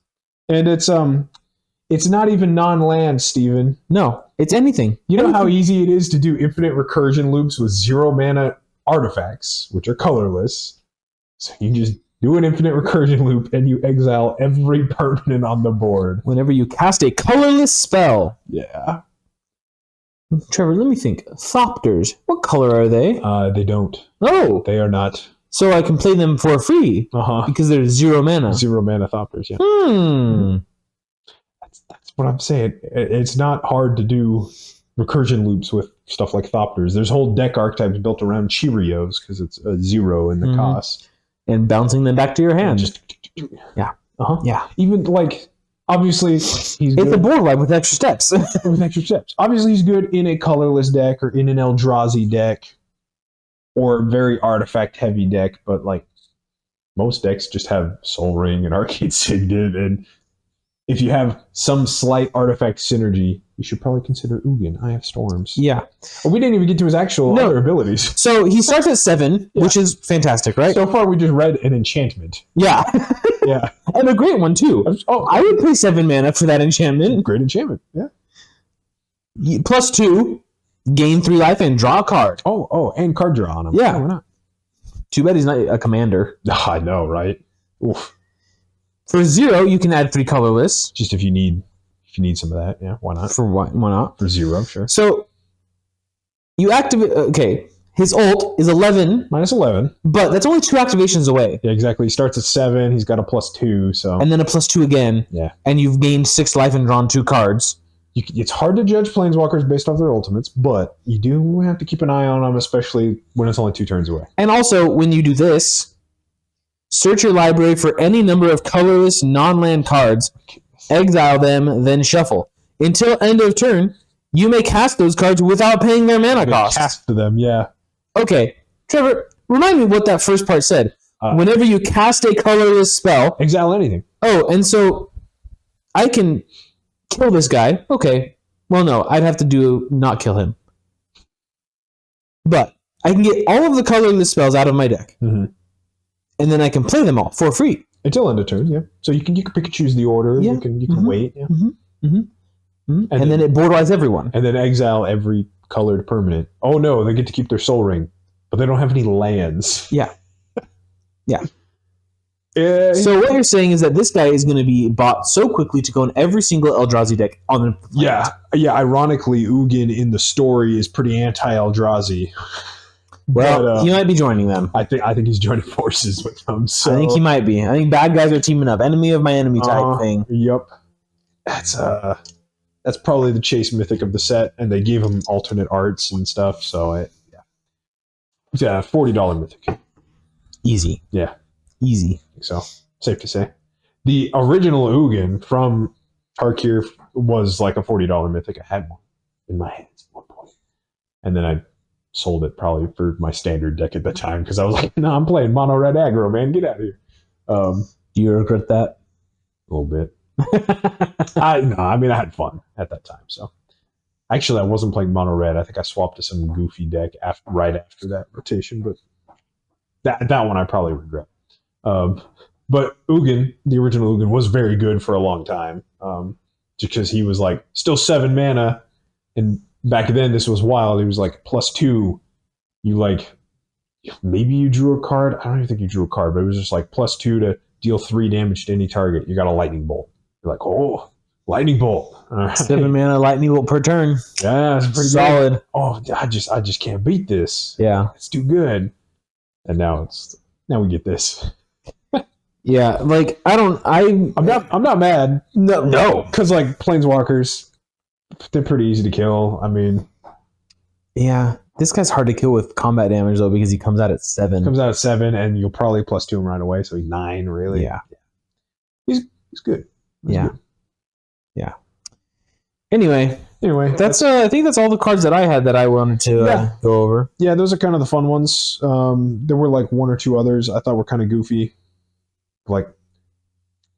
And it's not even non-land, Steven. No, it's anything. You know how easy it is to do infinite recursion loops with 0 mana artifacts, which are colorless. So you just do an infinite recursion loop and you exile every permanent on the board. Whenever you cast a colorless spell. Yeah. Trevor, let me think. Thopters. What color are they? They don't. Oh. They are not. So I can play them for free. Uh-huh. Because they're 0 mana. 0 mana Thopters, yeah. That's what I'm saying. It's not hard to do recursion loops with stuff like Thopters. There's whole deck archetypes built around Cheerios because it's a 0 in the cost. And bouncing them back to your hand. Yeah. Yeah. Even like, obviously, he's good. It's a board wipe with extra steps. With extra steps. Obviously, he's good in a colorless deck or in an Eldrazi deck or a very artifact heavy deck, but like most decks just have Soul Ring and Arcade Signet, and if you have some slight artifact synergy, you should probably consider Ugin, Eye of Storms. Yeah. Well, we didn't even get to his actual other abilities. So he starts at 7, which is fantastic, right? So far, we just read an enchantment. Yeah. Yeah. And a great one, too. Oh, I would pay 7 mana for that enchantment. Great enchantment, yeah. +2, gain 3 life and draw a card. Oh, and card draw on him. Yeah. Why not? Too bad he's not a commander. I know, right? Oof. For 0, you can add 3 colorless. Just if you need some of that, yeah, why not? For why not? For 0, sure. So you activate. Okay, his ult is 11, -11, but that's only 2 activations away, Yeah, exactly. He starts at 7. He's got a +2, so and then a +2 again. Yeah. And you've gained 6 life and drawn 2 cards. it's hard to judge planeswalkers based off their ultimates, but you do have to keep an eye on them, especially when it's only 2 turns away. And also, when you do this, search your library for any number of colorless non-land cards, exile them, then shuffle. Until end of turn, you may cast those cards without paying their mana cost. Cast them, yeah. Okay, Trevor, remind me what that first part said. Whenever you cast a colorless spell... Exile anything. Oh, and so I can kill this guy. Okay. Well, no, I'd have to not kill him. But I can get all of the colorless spells out of my deck. Mm-hmm. And then I can play them all for free. Until end of turn, yeah. So you can pick and choose the order. Yeah. You can wait. Yeah. And then it borderlines everyone. And then exile every colored permanent. Oh no, they get to keep their Soul Ring, but they don't have any lands. Yeah. So what you're saying is that this guy is going to be bought so quickly to go in every single Eldrazi deck on the planet. Yeah. Ironically, Ugin in the story is pretty anti-Eldrazi. Well, but, he might be joining them. I think he's joining forces with them. So. I think he might be. I think bad guys are teaming up. Enemy of my enemy type thing. Yep. That's probably the chase mythic of the set, and they gave him alternate arts and stuff. So $40 mythic. Easy. Yeah. Easy. So safe to say. The original Ugin from Tarkir was like a $40 mythic. I had one in my hands at one point. And then I sold it probably for my standard deck at the time because I was like, no, I'm playing mono red aggro, man. Get out of here. Do you regret that? A little bit. I had fun at that time. So actually, I wasn't playing mono red. I think I swapped to some goofy deck right after that rotation, but that one I probably regret. But Ugin, the original Ugin, was very good for a long time because he was like still 7 mana. And back then, this was wild. He was like +2. Maybe you drew a card. I don't even think you drew a card, but it was just like +2 to deal 3 damage to any target. You got a lightning bolt. You're like, oh, lightning bolt. All right. 7 mana lightning bolt per turn. Yeah, it's pretty solid. Good. Oh, I just can't beat this. Yeah, it's too good. And now we get this. Yeah, like I'm not mad. No, because like planeswalkers, they're pretty easy to kill. I mean, yeah, this guy's hard to kill with combat damage though because he comes out at 7. Comes out at 7, and you'll probably +2 him right away, so he's 9 really. Yeah. He's good. Yeah. Anyway, that's I think that's all the cards that I had that I wanted to go over. Yeah, those are kind of the fun ones. There were like 1 or 2 others I thought were kind of goofy. Like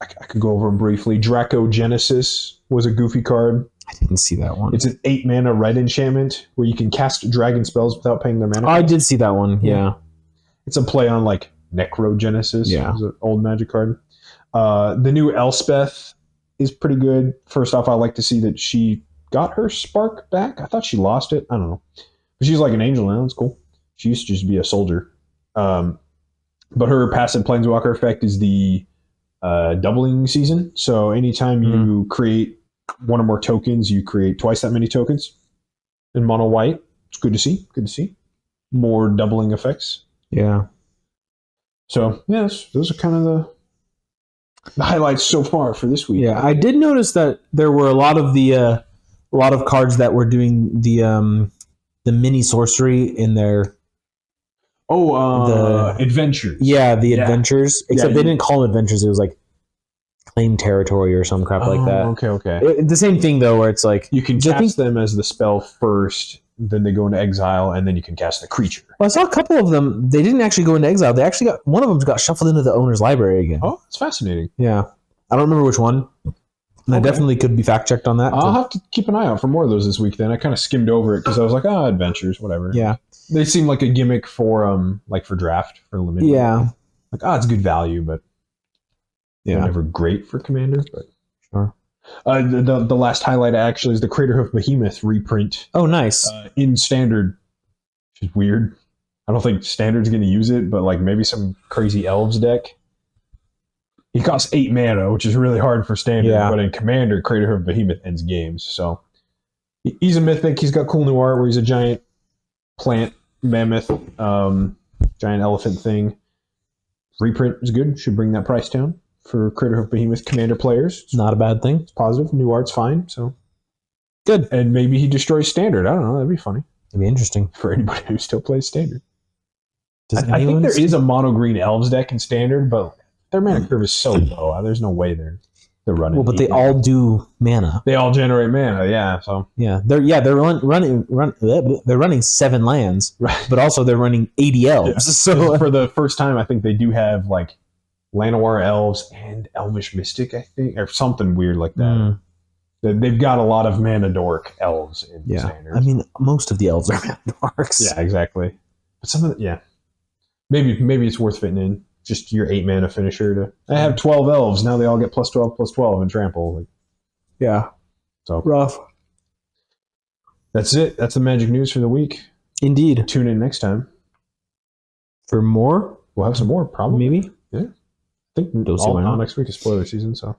I could go over them briefly. Draco Genesis was a goofy card. I didn't see that one. It's an 8 mana red enchantment where you can cast dragon spells without paying their mana. I did see that one. Yeah. It's a play on like Necrogenesis. Yeah. It's an old magic card. The new Elspeth is pretty good. First off, I like to see that she got her spark back. I thought she lost it. I don't know. But she's like an angel now. It's cool. She used to just be a soldier. But her passive planeswalker effect is the doubling season. So anytime you create 1 or more tokens, you create twice that many tokens in mono white. It's good to see. Good to see. More doubling effects. Yeah. So, yes, those are kind of The highlights so far for this week. Yeah, I did notice that there were a lot of cards that were doing the mini sorcery in their the adventures. the adventures. Except they you- didn't call them adventures. It was like claim territory or some crap like that. Okay. The same thing though, where it's like You can cast them as the spell first, then they go into exile, and then you can cast the creature. Well, I saw a couple of them. They didn't actually go into exile. They actually got one of them got shuffled into the owner's library again. Oh, it's fascinating. Yeah, I don't remember which one. And I definitely could be fact checked on that. I'll have to keep an eye out for more of those this week. Then I kind of skimmed over it because I was like, adventures, whatever. Yeah, they seem like a gimmick for for draft for limited. Yeah, like it's good value, but yeah, never great for commander. But sure. The last highlight actually is the Craterhoof Behemoth reprint. Oh, nice. In standard, which is weird. I don't think standard's going to use it, but like maybe some crazy elves deck. He costs 8 mana, which is really hard for standard. Yeah. But in commander, Craterhoof Behemoth ends games. So he's a mythic. He's got cool new art where he's a giant plant mammoth, giant elephant thing. Reprint is good. Should bring that price down for Craterhoof Behemoth commander players. It's not a bad thing. It's positive. New art's fine. So good. And maybe he destroys standard. I don't know. That'd be funny. It'd be interesting For anybody who still plays standard. Does I think anyone there is a mono green elves deck in standard, but their mana curve is so low. There's no way they're running. Well, but they all do mana. They all generate mana, yeah. So they're running 7 lands, right. but also they're running 80 elves. Yeah. So for the first time, I think they do have like Llanowar elves and Elvish Mystic, I think, or something weird like that. They've got a lot of mana dork elves in standard. I mean, most of the elves are mana dorks. Yeah, exactly. But some of maybe it's worth fitting in. Just your 8 mana finisher I have 12 elves. Now they all get +12/+12 and trample. Yeah. So Rough. That's it. That's the Magic news for the week. Indeed. Tune in next time. For more? We'll have some more, probably. Maybe? Yeah. I think Don't see why not. next week is spoiler season, so.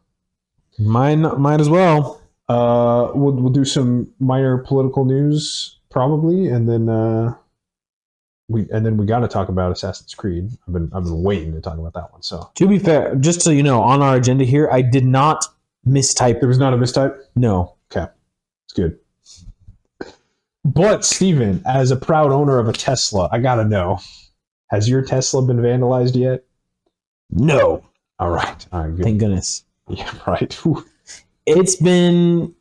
Might as well. We'll do some minor political news, probably, and then we got to talk about Assassin's Creed. I've been waiting to talk about that one. So To be fair, just so you know, on our agenda here, I did not mistype. there was not a mistype. No. Okay, it's good. But Steven, as a proud owner of a Tesla, I gotta know: has your Tesla been vandalized yet? No. All right, good. Thank goodness. Yeah, right. Whew. It's been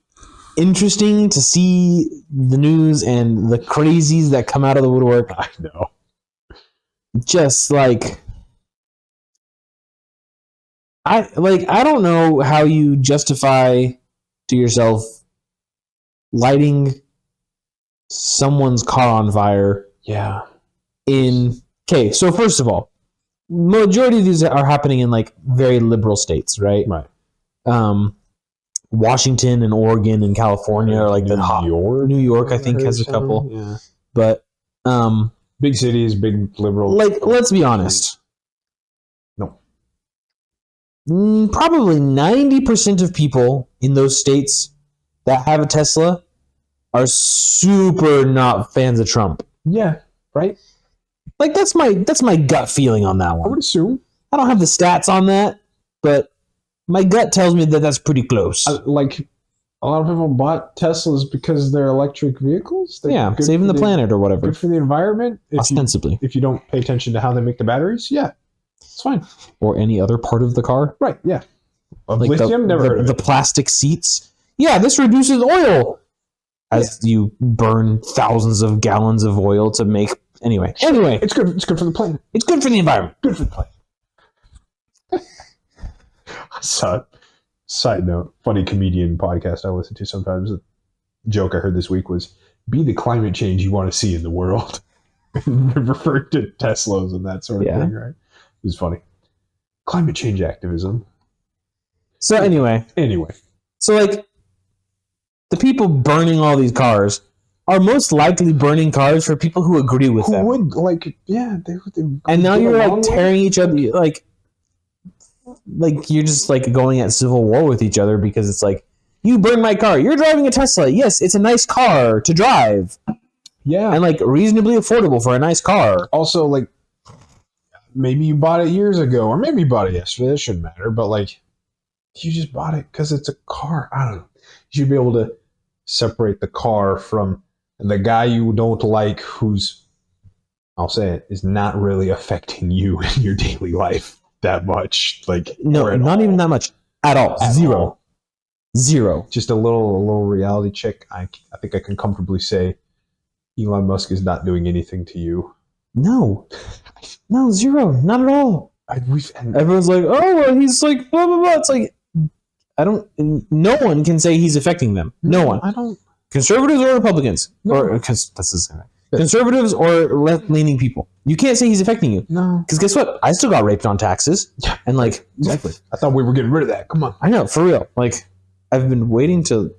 interesting to see the news and the crazies that come out of the woodwork. I know. Just like I don't know how you justify to yourself lighting someone's car on fire. Yeah. Okay, so first of all, majority of these are happening in like very liberal states, right? Right. Washington and Oregon and California are like the hot. New York, I think, has a couple. Yeah. But big cities, big liberal. like, let's be honest. No. Probably 90% of people in those states that have a Tesla are super not fans of Trump. Yeah. Right. Like that's my gut feeling on that I one. would assume. I don't have the stats on that, but my gut tells me that that's pretty close. Like a lot of people bought Teslas because they're electric vehicles. They're saving the planet or whatever. Good for the environment. Ostensibly. If you don't pay attention to how they make the batteries, yeah, it's fine. Or any other part of the car. Right, yeah. Like lithium, never heard of the it. plastic seats. Yeah, this reduces oil. As you burn thousands of gallons of oil to make... Anyway. It's good. It's good for the planet. It's good for the environment. Good for the planet. Side note, funny comedian podcast I listen to sometimes. A joke I heard this week was, be the climate change you want to see in the world. Referring to Teslas and that sort of thing, right? It was funny. Climate change activism. So anyway. So like, the people burning all these cars are most likely burning cars for people who agree with them. Who would, like, yeah. They and now you're like tearing each other, like you're just like going at civil war with each other because it's like, you burn my car. You're driving a Tesla. Yes, it's a nice car to drive. Yeah. And like reasonably affordable for a nice car. Also, like, maybe you bought it years ago or maybe you bought it yesterday. That shouldn't matter. But like, You just bought it because it's a car. I don't know. You should be able to separate the car from the guy you don't like, who's, I'll say it, is not really affecting you in your daily life that much. Like, No, not even that much at all. Zero. Zero. Just a little reality check. I think I can comfortably say Elon Musk is not doing anything to you. No, zero, not at all. Everyone's like, oh, well, he's like, blah, blah, blah. It's like, no one can say he's affecting them. No one. I don't. Conservatives or Republicans. No. Or, because that's the same thing. Conservatives or left-leaning people. You can't say he's affecting you. No. Because guess what? I still got raped on taxes. Yeah. And like, Exactly. I thought we were getting rid of that. Come on. I know, for real. Like, I've been waiting to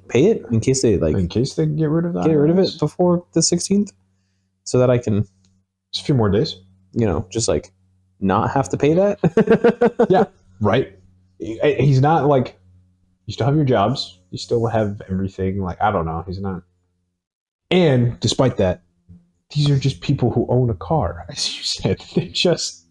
pay it in case they like. In case they get rid of that. Get rid of it before the 16th. So that I can. Just a few more days. Just like not have to pay that. Yeah. Right. He's not like, you still have your jobs. You still have everything. Like, I don't know. He's not. And despite that, these are just people who own a car. As you said, they're just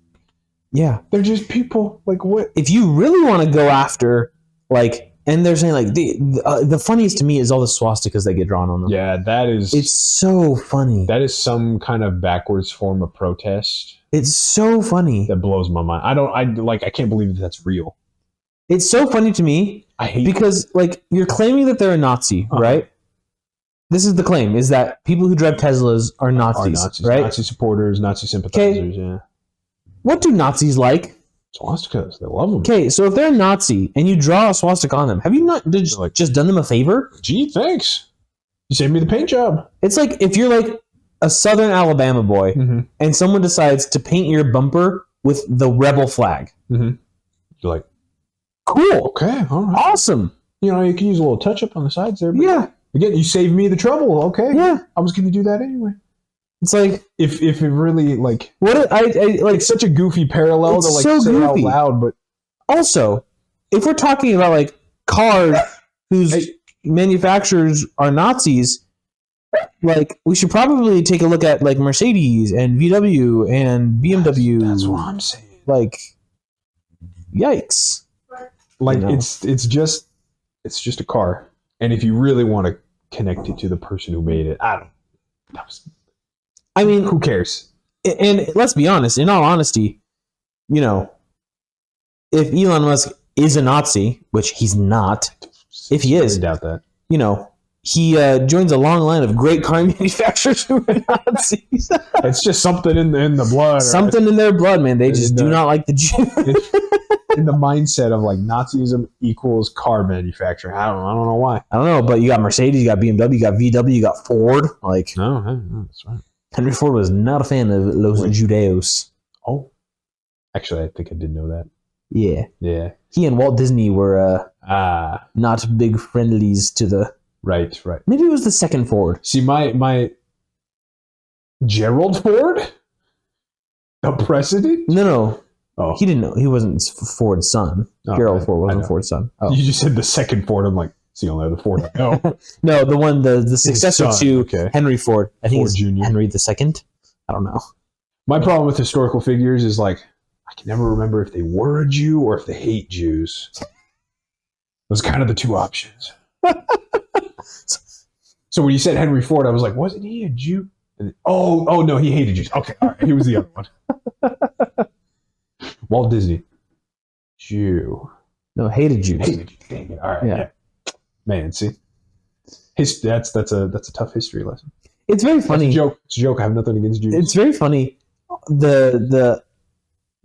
people. Like, what? If you really want to go after, like, and they're saying, like, the funniest to me is all the swastikas that get drawn on them. Yeah, that is. It's so funny. That is some kind of backwards form of protest. It's so funny. That blows my mind. I can't believe that's real. It's so funny to me. I hate because, like, you're claiming that they're a Nazi, right? This is the claim, is that people who drive Teslas are Nazis, right? Nazi supporters, Nazi sympathizers, yeah. What do Nazis like? Swastikas. They love them. Okay, so if they're a Nazi and you draw a swastika on them, have you not just done them a favor? Gee, thanks. You saved me the paint job. It's like if you're like a Southern Alabama boy and someone decides to paint your bumper with the rebel flag. You're like, cool. Okay, all right. Awesome. You can use a little touch-up on the sides there. But yeah. Again, you saved me the trouble. Okay. Yeah. I was going to do that anyway. It's like if it really like what I like it's such a goofy parallel to like so say goofy. out loud, but also if we're talking about like cars whose manufacturers are Nazis, like we should probably take a look at like Mercedes and VW and BMW. That's what I'm saying. Like, yikes! Like it's just a car, and if you really want to connect it to the person who made it, I mean, who cares? And let's be honest. In all honesty, if Elon Musk is a Nazi, which he's not, if he is, I doubt that. He joins a long line of great car manufacturers who are Nazis. It's just something in the blood. Something in their blood, man. They just do not like the Jews. In the mindset of like Nazism equals car manufacturing. I don't know why. I don't know, but you got Mercedes, you got BMW, you got VW, you got Ford. Like, no, that's right. Henry Ford was not a fan of Los Judeos. Oh, actually, I think I did know that. Yeah. Yeah. He and Walt Disney were not big friendlies to the. Right. Maybe it was the second Ford. See, my Gerald Ford, the president. No. Oh, he didn't know. He wasn't Ford's son. Gerald Ford wasn't Ford's son. Oh. You just said the second Ford. I'm like, it's the only other Ford I know. No, the one, the successor to Henry Ford. I think Ford Jr. Henry II. I don't know. My problem with historical figures is like, I can never remember if they were a Jew or if they hate Jews. Those are kind of the two options. So when you said Henry Ford, I was like, wasn't he a Jew? And oh no, he hated Jews. Okay, all right, he was the other one. Walt Disney, Jew. No, hated Jews. Hated Jews. Dang it. All right, yeah. Man, see, that's a tough history lesson. It's very funny. It's a joke. I have nothing against Jews. It's very funny. The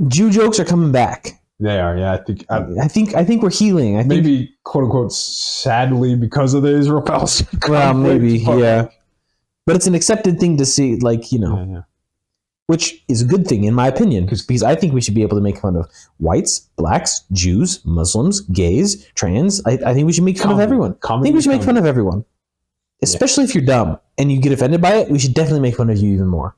Jew jokes are coming back. They are, yeah. I think we're healing. Maybe quote unquote sadly because of the Israel-Palestine conflict. Well, maybe, yeah. But it's an accepted thing to see, like, which is a good thing in my opinion, because I think we should be able to make fun of whites, blacks, Jews, Muslims, gays, trans. I think we should make fun of everyone. I think we should make fun of everyone, especially if you're dumb and you get offended by it. We should definitely make fun of you even more.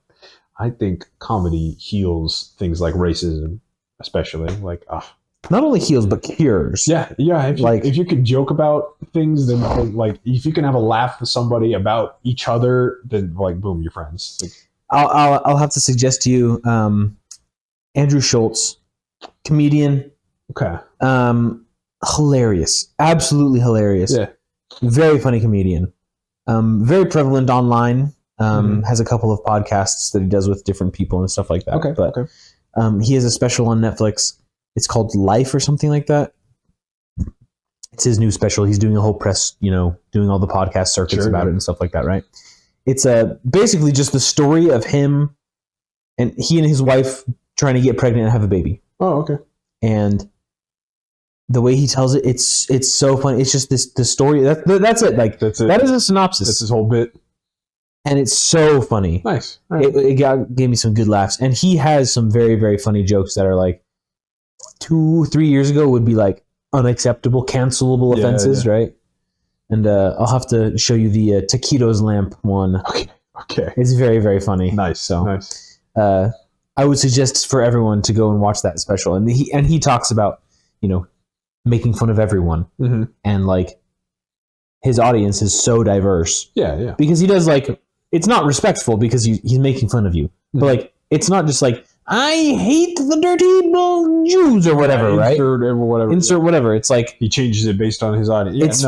I think comedy heals things like racism. Especially not only heals but cures. Yeah. If you can joke about things, then like if you can have a laugh with somebody about each other, then like boom, you're friends. Like, I'll have to suggest to you, Andrew Schultz, comedian. Okay. hilarious, absolutely hilarious. Yeah. Very funny comedian. Very prevalent online. Has a couple of podcasts that he does with different people and stuff like that. Okay. But Okay. he has a special on Netflix. It's called Life or something like that. It's his new special. He's doing a whole press, doing all the podcast circuits about it and stuff like that, right? It's basically just the story of him and his wife trying to get pregnant and have a baby. Oh, okay. And the way he tells it, it's so funny. It's just the story. That's it. Like That's it. that is a synopsis. That's his whole bit. And it's so funny. Nice. All right. It gave me some good laughs. And he has some very, very funny jokes that are like 2-3 years ago would be like unacceptable, cancelable offenses, right? And I'll have to show you the taquitos lamp one. Okay. It's very, very funny. Nice. So nice. I would suggest for everyone to go and watch that special. And he talks about, making fun of everyone. Mm-hmm. And like his audience is so diverse. Yeah. Because he does like, it's not respectful because he's making fun of you. Mm-hmm. But like, it's not just like, I hate the dirty Jews or whatever, right? Insert whatever. It's like he changes it based on his audience.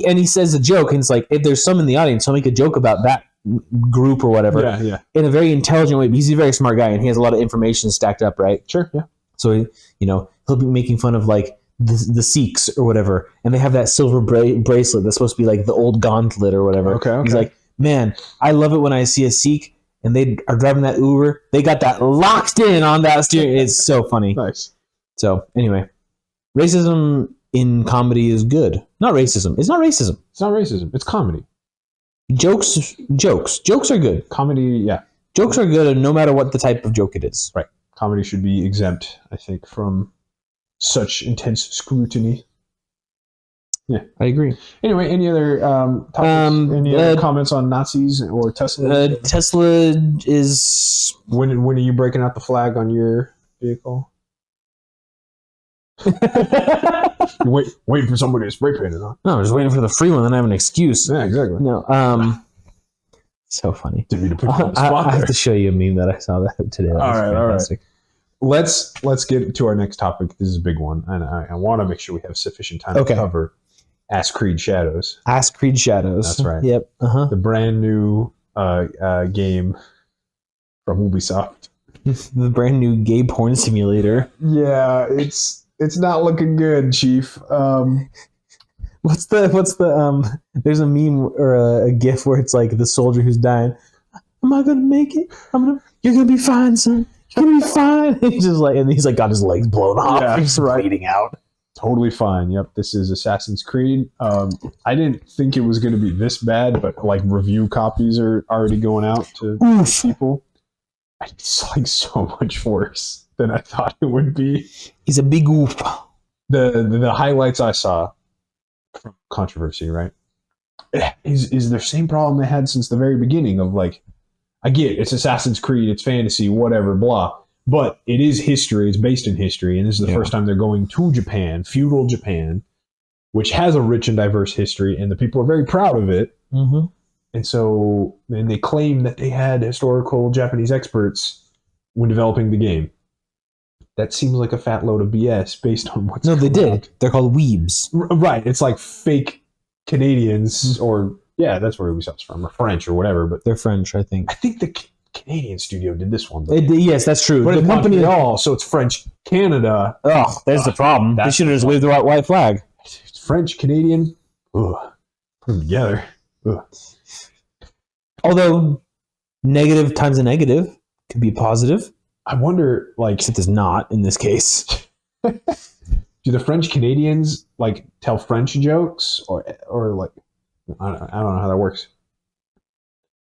He says a joke, and it's like if there's some in the audience, he'll make a joke about that group or whatever. Yeah. In a very intelligent way. Because he's a very smart guy, and he has a lot of information stacked up, right? Sure. Yeah. So he'll be making fun of like the Sikhs or whatever, and they have that silver bracelet that's supposed to be like the old gauntlet or whatever. Okay. He's like, man, I love it when I see a Sikh and they are driving that Uber. They got that locked in on that steering. It's so funny. Nice. So anyway, racism in comedy is good. Not racism. It's not racism. It's not racism. It's comedy. Jokes are good. Comedy, yeah. Jokes are good no matter what the type of joke it is. Right. Comedy should be exempt, I think, from such intense scrutiny. Yeah, I agree. Anyway, any other topics? Any other comments on Nazis or Tesla? Tesla is... When are you breaking out the flag on your vehicle? Waiting for somebody to spray paint it on. No, I'm just waiting for the free one, then I have an excuse. Yeah, exactly. No, so funny. Didn't mean to put you on the spot I have there. to show you a meme that I saw that today. That was fantastic. All right. Let's get to our next topic. This is a big one, and I want to make sure we have sufficient time to cover Ask Creed Shadows. Ask Creed Shadows. That's right. Yep. The brand new game from Ubisoft. The brand new gay porn simulator. Yeah, it's not looking good, Chief. What's the there's a meme or a gif where it's like the soldier who's dying. Am I gonna make it? You're gonna be fine, son. You're gonna be fine. And he's like got his legs blown off. Yeah, he's bleeding out. Totally fine. Yep, this is Assassin's Creed. I didn't think it was going to be this bad, but like review copies are already going out to people. It's like so much worse than I thought it would be. He's a big oof. The highlights I saw from controversy, right, is the same problem they had since the very beginning of like, I get it's Assassin's Creed, it's fantasy, whatever, blah. But it is history. It's based in history. And this is the first time they're going to Japan, feudal Japan, which has a rich and diverse history. And the people are very proud of it. Mm-hmm. And so then they claim that they had historical Japanese experts when developing the game. That seems like a fat load of BS based on what's No, they did. out. They're called weebs. Right. It's like fake Canadians or, yeah, that's where Ubisoft's from, or French or whatever. But they're French, I think. I think the Canadian studio did this one. Yes, that's true. But the it's company not Montreal, so it's French Canada. Oh, there's the problem. They should have just waved the white flag. It's French Canadian. Ugh. Put them together. Ugh. Although negative times a negative could be positive. I wonder, like, except it's not in this case. Do the French Canadians like tell French jokes or like I don't know how that works.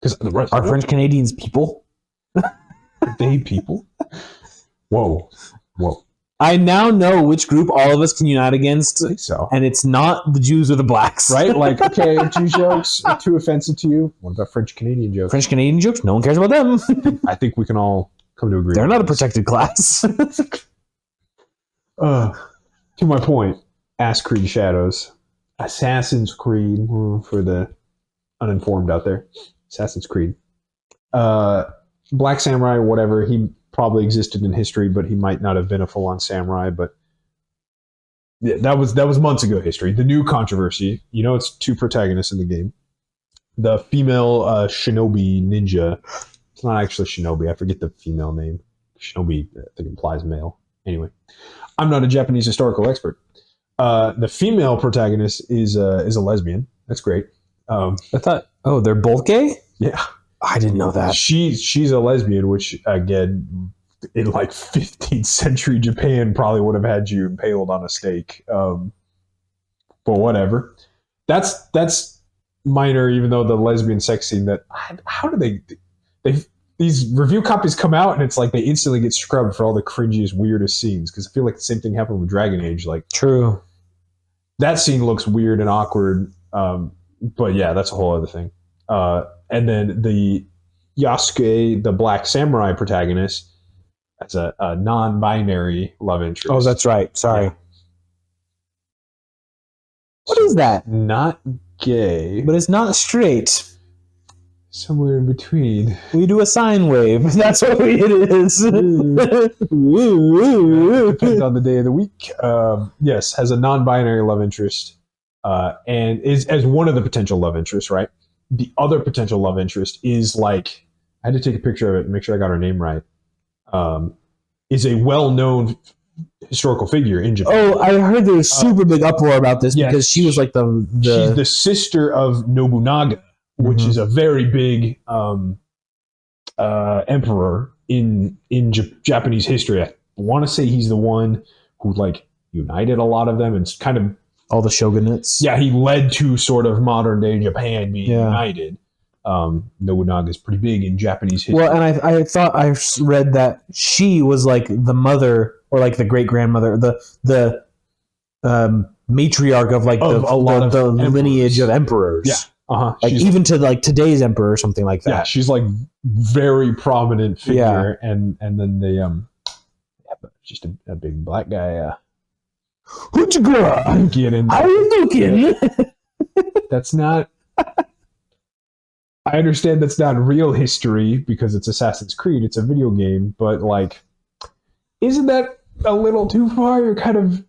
Because are French Canadians people? Are they people? Whoa. I now know which group all of us can unite against. I think so. And it's not the Jews or the blacks. Right? Like, okay, Jew jokes are too offensive to you. What about French Canadian jokes? French Canadian jokes? No one cares about them. I think we can all come to agree. They're not a protected class. To my point, Ask Creed Shadows. Assassin's Creed, for the uninformed out there. Assassin's Creed. Black Samurai, whatever, he probably existed in history, but he might not have been a full-on samurai, but Yeah, that was months ago history. The new controversy, it's two protagonists in the game. The female shinobi ninja. It's not actually shinobi. I forget the female name. Shinobi, I think, implies male. Anyway, I'm not a Japanese historical expert. The female protagonist is a lesbian. That's great. I thought, they're both gay? Yeah. I didn't know that. She's a lesbian, which, again, in like 15th century Japan probably would have had you impaled on a stake. But whatever. That's minor, even though the lesbian sex scene how do they these review copies come out and it's like they instantly get scrubbed for all the cringiest, weirdest scenes, because I feel like the same thing happened with Dragon Age. Like, true, that scene looks weird and awkward, but yeah, that's a whole other thing. And then the Yasuke, the Black Samurai protagonist, that's a non-binary love interest. Oh, that's right. Sorry. Yeah. What is that? Not gay, but it's not straight. Somewhere in between. We do a sine wave. That's what it is. Depends on the day of the week. Yes, has a non-binary love interest, and is as one of the potential love interests, right? The other potential love interest is like, I had to take a picture of it and make sure I got her name right. Is a well-known historical figure in Japan. Oh, I heard there was super big uproar about this because she was like she's the sister of Nobunaga, which is a very big emperor in Japanese history. I want to say he's the one who like united a lot of them and kind of all the shogunates. Yeah, he led to sort of modern day Japan being united. Nobunaga is pretty big in Japanese history. Well, and I thought I read that she was like the mother or like the great grandmother, the matriarch of like the lineage of emperors. Yeah. Uh-huh. Like she's even to like today's emperor or something like that. Yeah, she's like very prominent figure, and then they just a big black guy. Who'd you get in? How are you looking? That's not. I understand that's not real history because it's Assassin's Creed. It's a video game, but like, isn't that a little too far? You're kind of,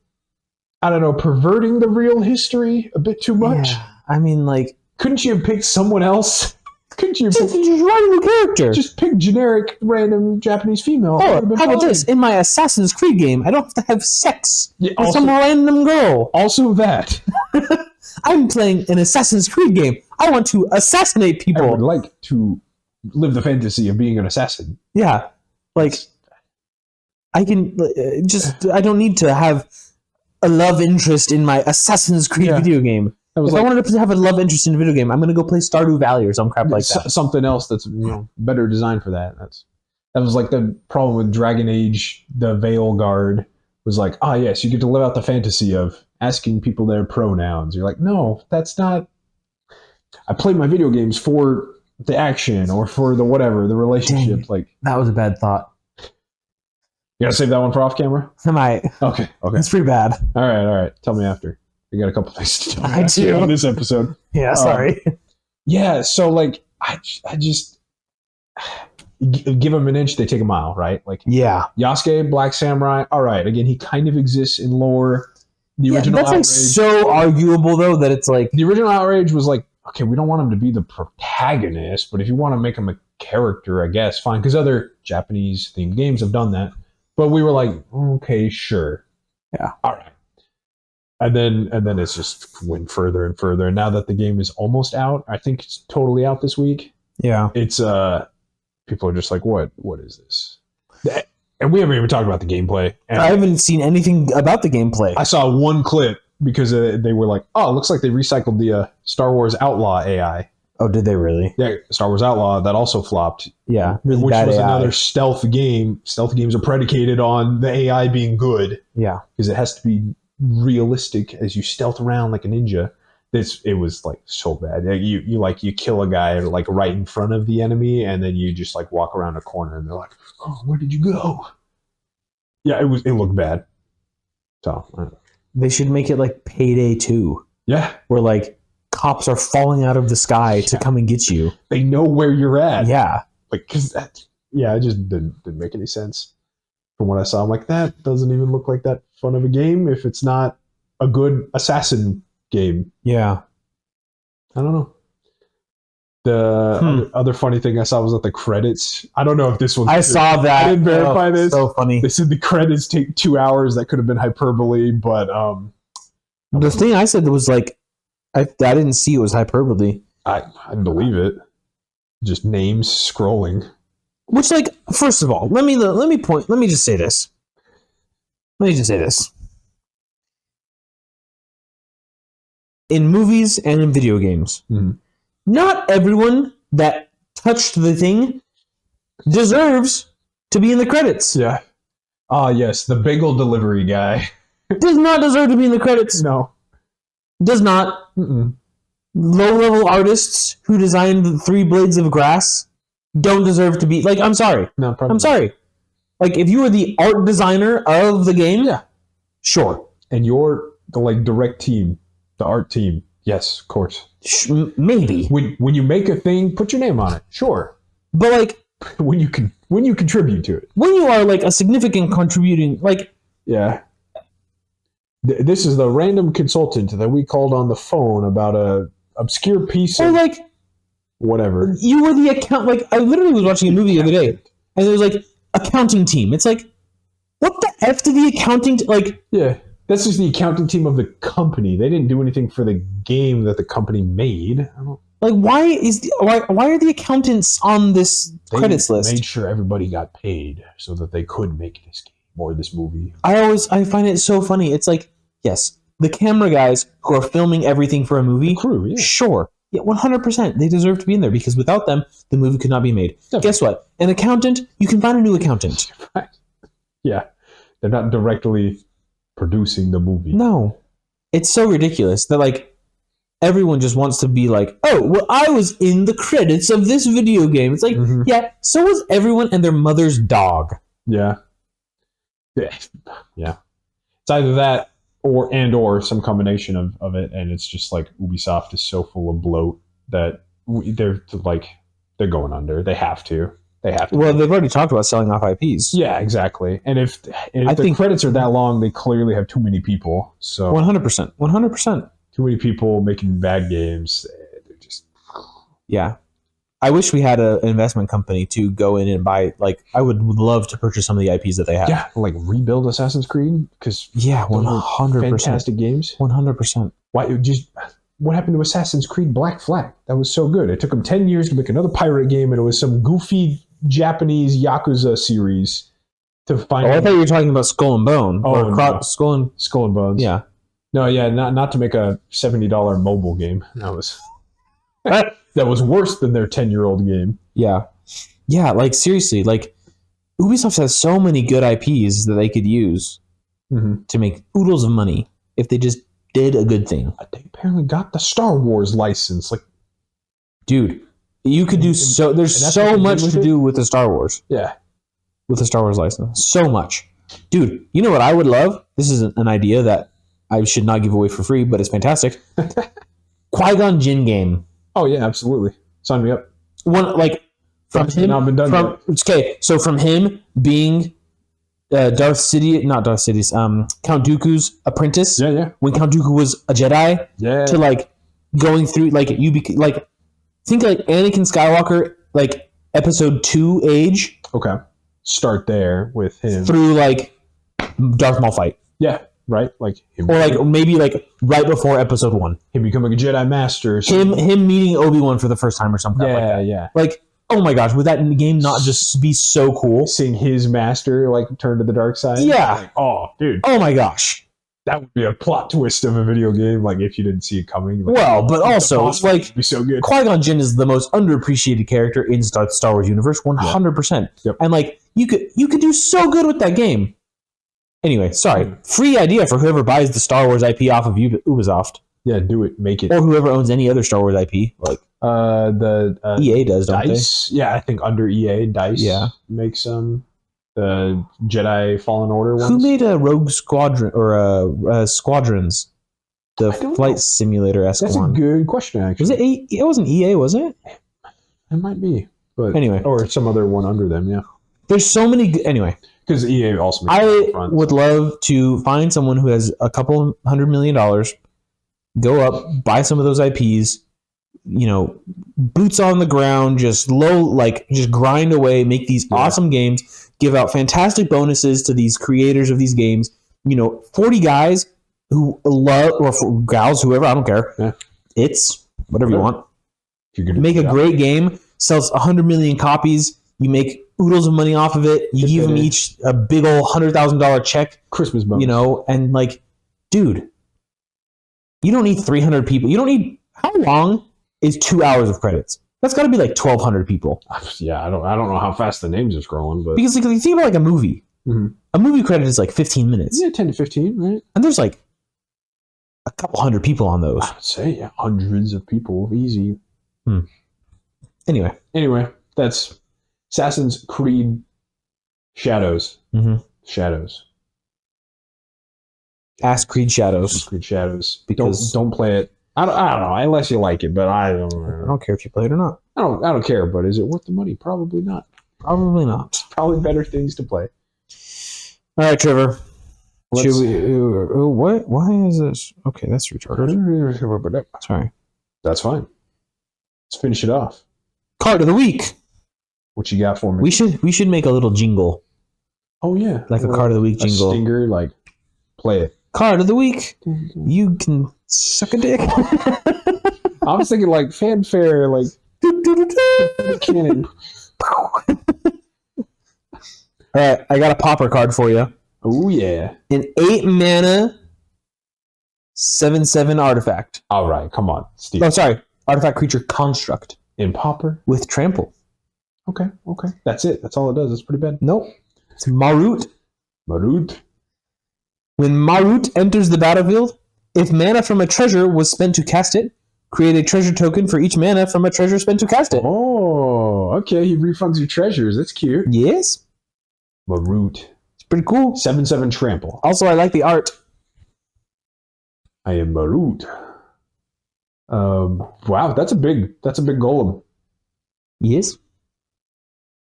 I don't know, perverting the real history a bit too much. Yeah. I mean, like, couldn't you have picked someone else? Couldn't you just write a new character? Just pick generic random Japanese female. Or how about this? In my Assassin's Creed game, I don't have to have sex with some random girl. Also that. I'm playing an Assassin's Creed game. I want to assassinate people. I would like to live the fantasy of being an assassin. Yeah. Like, I can I don't need to have a love interest in my Assassin's Creed video game. If I wanted to have a love interest in a video game, I'm going to go play Stardew Valley or some crap like that. Something else that's better designed for that. That was like the problem with Dragon Age. The Veil Guard was like, yes, you get to live out the fantasy of asking people their pronouns. You're like, no, that's not. I play my video games for the action or for the whatever, the relationship. Dang, like that was a bad thought. You gotta save that one for off camera? I might. Okay. It's pretty bad. All right. Tell me after. We got a couple things to tell I do on this episode. Yeah, sorry. So like I just give them an inch, they take a mile, right? Like Yasuke, Black Samurai. All right, again, he kind of exists in lore. The original that's outrage, like so arguable though that it's like the original outrage was like, okay, we don't want him to be the protagonist, but if you want to make him a character, I guess fine, because other Japanese themed games have done that. But we were like, okay, sure, all right. And then it's just went further and further. And now that the game is almost out, I think it's totally out this week. Yeah. It's people are just like, what is this? And we haven't even talked about the gameplay. And I haven't seen anything about the gameplay. I saw one clip because they were like, it looks like they recycled the Star Wars Outlaw AI. Oh, did they really? Yeah, Star Wars Outlaw, that also flopped. Yeah, really which bad was AI. Another stealth game. Stealth games are predicated on the AI being good. Yeah. Because it has to be realistic as you stealth around like a ninja. It was like so bad. You kill a guy like right in front of the enemy, and then you just like walk around a corner, and they're like, "Oh, where did you go?" Yeah, it looked bad. So I don't know. They should make it like Payday 2. Yeah, where like cops are falling out of the sky to come and get you. They know where you're at. Yeah, like because it just didn't make any sense from what I saw. I'm like, that doesn't even look like that fun of a game if it's not a good assassin game. Yeah. I don't know. The other funny thing I saw was that the credits. I don't know if this was. Saw that. I didn't verify this. So funny. They said the credits take 2 hours. That could have been hyperbole, but the thing I said was like, I didn't see it was hyperbole. I believe it. Just names scrolling. Which, like, first of all, let me just say this. In movies and in video games, not everyone that touched the thing deserves to be in the credits. Yeah. Ah, yes, the bagel delivery guy. Does not deserve to be in the credits. No. Does not. Mm-mm. Low-level artists who designed the 3 blades of grass don't deserve to be... Like, I'm sorry. No, probably I'm sorry. Like, if you were the art designer of the game, yeah, sure. And you're the, like, direct team, the art team. Yes, of course. Maybe. When you make a thing, put your name on it. Sure. But, like... when you contribute to it. When you are, like, a significant contributing... Like... Yeah. This is the random consultant that we called on the phone about a obscure piece or, of... like... whatever. You were the account... Like, I literally was watching a movie the other day, and there was, like, accounting team. It's like, what the F did the accounting... like... Yeah. That's just the accounting team of the company. They didn't do anything for the game that the company made. I don't... Like, why are the accountants on this credits list? They made sure everybody got paid so that they could make this game or this movie. I find it so funny. It's like, yes, the camera guys who are filming everything for a movie, the crew, yeah. Sure. Yeah, 100%. They deserve to be in there because without them, the movie could not be made. Definitely. Guess what? An accountant, you can find a new accountant. Yeah. They're not directly producing the movie. No. It's so ridiculous that, like, everyone just wants to be like, oh, well, I was in the credits of this video game. It's like, yeah, so was everyone and their mother's dog. Yeah. Yeah. It's either that or some combination of it, and it's just like Ubisoft is so full of bloat that they're going under. They have to. Well, they've already talked about selling off IPs. Yeah, exactly. And if the credits are that long, they clearly have too many people. So 100%. Too many people making bad games. They're just... Yeah. I wish we had an investment company to go in and buy, like, I would love to purchase some of the IPs that they have. Yeah, like rebuild Assassin's Creed? Because 100%. Fantastic games. 100%. What happened to Assassin's Creed Black Flag? That was so good. It took them 10 years to make another pirate game, and it was some goofy Japanese Yakuza series to find... I thought you were talking about Skull and Bone. Oh, no. Skull and Bones. Yeah. No, yeah, not to make a $70 mobile game. That was worse than their 10-year-old game. Yeah. Yeah, like, seriously, like, Ubisoft has so many good IPs that they could use to make oodles of money if they just did a good thing. They apparently got the Star Wars license. Like, dude, you could do so... There's so much to do with the Star Wars. Yeah. With the Star Wars license. So much. Dude, you know what I would love? This is an idea that I should not give away for free, but it's fantastic. Qui-Gon Jinn game. Oh yeah, absolutely. Sign me up. From him. Okay, so from him being Count Dooku's apprentice. Yeah. When Count Dooku was a Jedi. Yeah. To like going through think like Anakin Skywalker, like episode 2 age. Okay. Start there with him through like Darth Maul fight. Yeah. Right, like him, or like maybe like right before episode 1, him becoming a Jedi Master, him meeting Obi-Wan for the first time or something. Yeah. Like, oh my gosh, would that game not just be so cool? Seeing his master like turn to the dark side. Yeah. Like, oh, dude. Oh my gosh, that would be a plot twist of a video game. Like if you didn't see it coming. Like, well, but also like it'd be so good. Qui-Gon Jinn is the most underappreciated character in Star Wars universe, 100%. Yep. And like you could do so good with that game. Anyway, sorry. Free idea for whoever buys the Star Wars IP off of Ubisoft. Yeah, do it. Make it. Or whoever owns any other Star Wars IP. Like EA does, don't DICE, they? Yeah, I think under EA, DICE makes the Jedi Fallen Order ones. Who made a Rogue Squadron or Squadrons? The flight simulator-esque That's one. That's a good question, actually. Was it it wasn't EA, was it? It might be. But anyway. Or some other one under them, yeah. There's so many... Anyway. Because EA also makes I front, would love to find someone who has a couple $100 million, go up, buy some of those IPs, boots on the ground, just grind away, make these awesome games, give out fantastic bonuses to these creators of these games. 40 guys who love, or gals, whoever, I don't care. Yeah. It's whatever you want. Make a great game, sells 100 million copies. You make oodles of money off of it. You give them each a big old $100,000 check. Christmas bonus. And dude, you don't need 300 people. You don't need, how long is 2 hours of credits? That's got to be 1,200 people. Yeah, I don't know how fast the names are scrolling, but because you think about a movie. Mm-hmm. A movie credit is 15 minutes. Yeah, 10 to 15, right? And there's a couple hundred people on those. I would say hundreds of people, easy. Anyway, that's Assassin's Creed Shadows. Mm-hmm. Shadows. Ask Creed Shadows. Assassin's Creed Shadows. Because don't play it. I don't know, unless you like it, but I don't care if you play it or not. I don't care, but is it worth the money? Probably not. Probably not. Probably better things to play. All right, Trevor. Should we? What? Why is this? Okay, that's retarded. Sorry. That's fine. Let's finish it off. Card of the week. What you got for me? We should make a little jingle. Oh yeah, a card of the week jingle. A stinger, play it. Card of the week. You can suck a dick. I was thinking fanfare, cannon. All right, I got a popper card for you. Oh yeah, an 8 mana 7/7 artifact. All right, come on, Steve. Oh, sorry, artifact creature construct in popper with trample. Okay, that's it. That's all it does. It's pretty bad. Nope, it's Marut. Marut. When Marut enters the battlefield, if mana from a treasure was spent to cast it, create a treasure token for each mana from a treasure spent to cast it. Oh, okay. He refunds your treasures. That's cute. Yes. Marut. It's pretty cool. 7/7 trample. Also, I like the art. I am Marut. Wow, that's a big golem. Yes.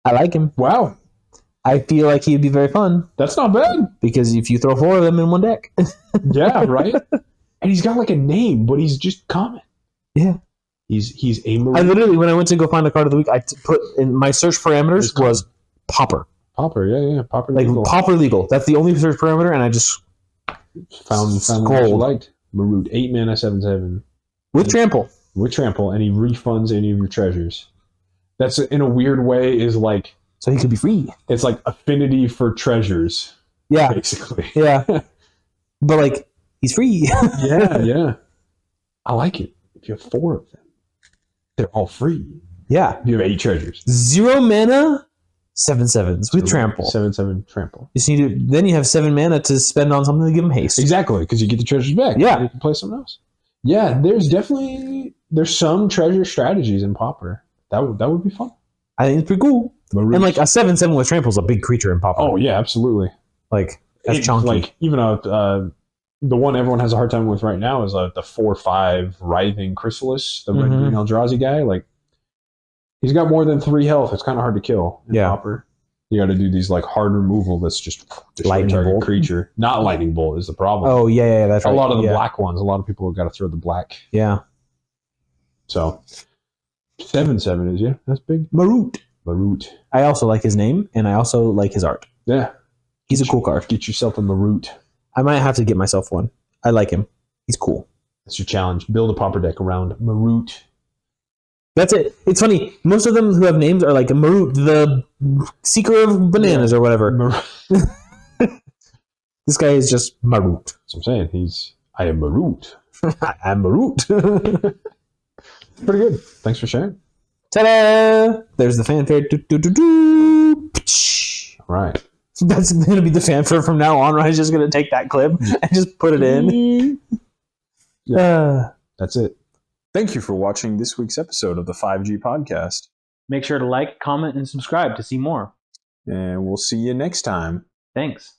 I like him. Wow. I feel like he'd be very fun. That's not bad. Because if you throw 4 of them in one deck. Yeah, right? And he's got a name, but he's just common. Yeah. He's a Marut. I literally, when I went to go find a card of the week, I put in my search parameters was popper. Popper, yeah. Popper legal. Popper legal. That's the only search parameter, and I just found what you liked. Marut, 8 mana, 7/7. With trample. With trample, and he refunds any of your treasures. That's, in a weird way, is so he could be free. It's affinity for treasures. Yeah. Basically. Yeah. But he's free. Yeah. I like it. If you have 4 of them, they're all free. Yeah. You have 8 treasures. 0 mana, 7/7s with trample. 7/7 trample. You just need to, then you have 7 mana to spend on something to give him haste. Exactly, because you get the treasures back. Yeah. You can play something else. Yeah, there's some treasure strategies in Pauper. That would be fun. I think it's pretty cool. Marut. And a 7/7 with trample is a big creature in Pauper. Oh yeah, absolutely. That's chunky. Even the one everyone has a hard time with right now is the 4/5 Writhing Chrysalis, the red green Eldrazi guy. He's got more than 3 health. It's kind of hard to kill in Pauper. You got to do these hard removal that's just lightning bolt creature. Not lightning bolt is the problem. Oh yeah, that's right. A lot of the black ones. A lot of people have got to throw the black. Yeah. So 7/7 is that's big. Marut. I also like his name, and I also like his art. Yeah. He's a cool card. Get yourself a Marut. I might have to get myself one. I like him. He's cool. That's your challenge. Build a Pauper deck around Marut. That's it. It's funny. Most of them who have names are Marut, the seeker of bananas or whatever. This guy is just Marut. That's what I'm saying. I am Marut. I'm Marut. Pretty good. Thanks for sharing. Ta-da! There's the fanfare. All right. That's going to be the fanfare from now on. Ryan's just going to take that clip and just put it in. Yeah. That's it. Thank you for watching this week's episode of the 5G Podcast. Make sure to like, comment, and subscribe to see more. And we'll see you next time. Thanks.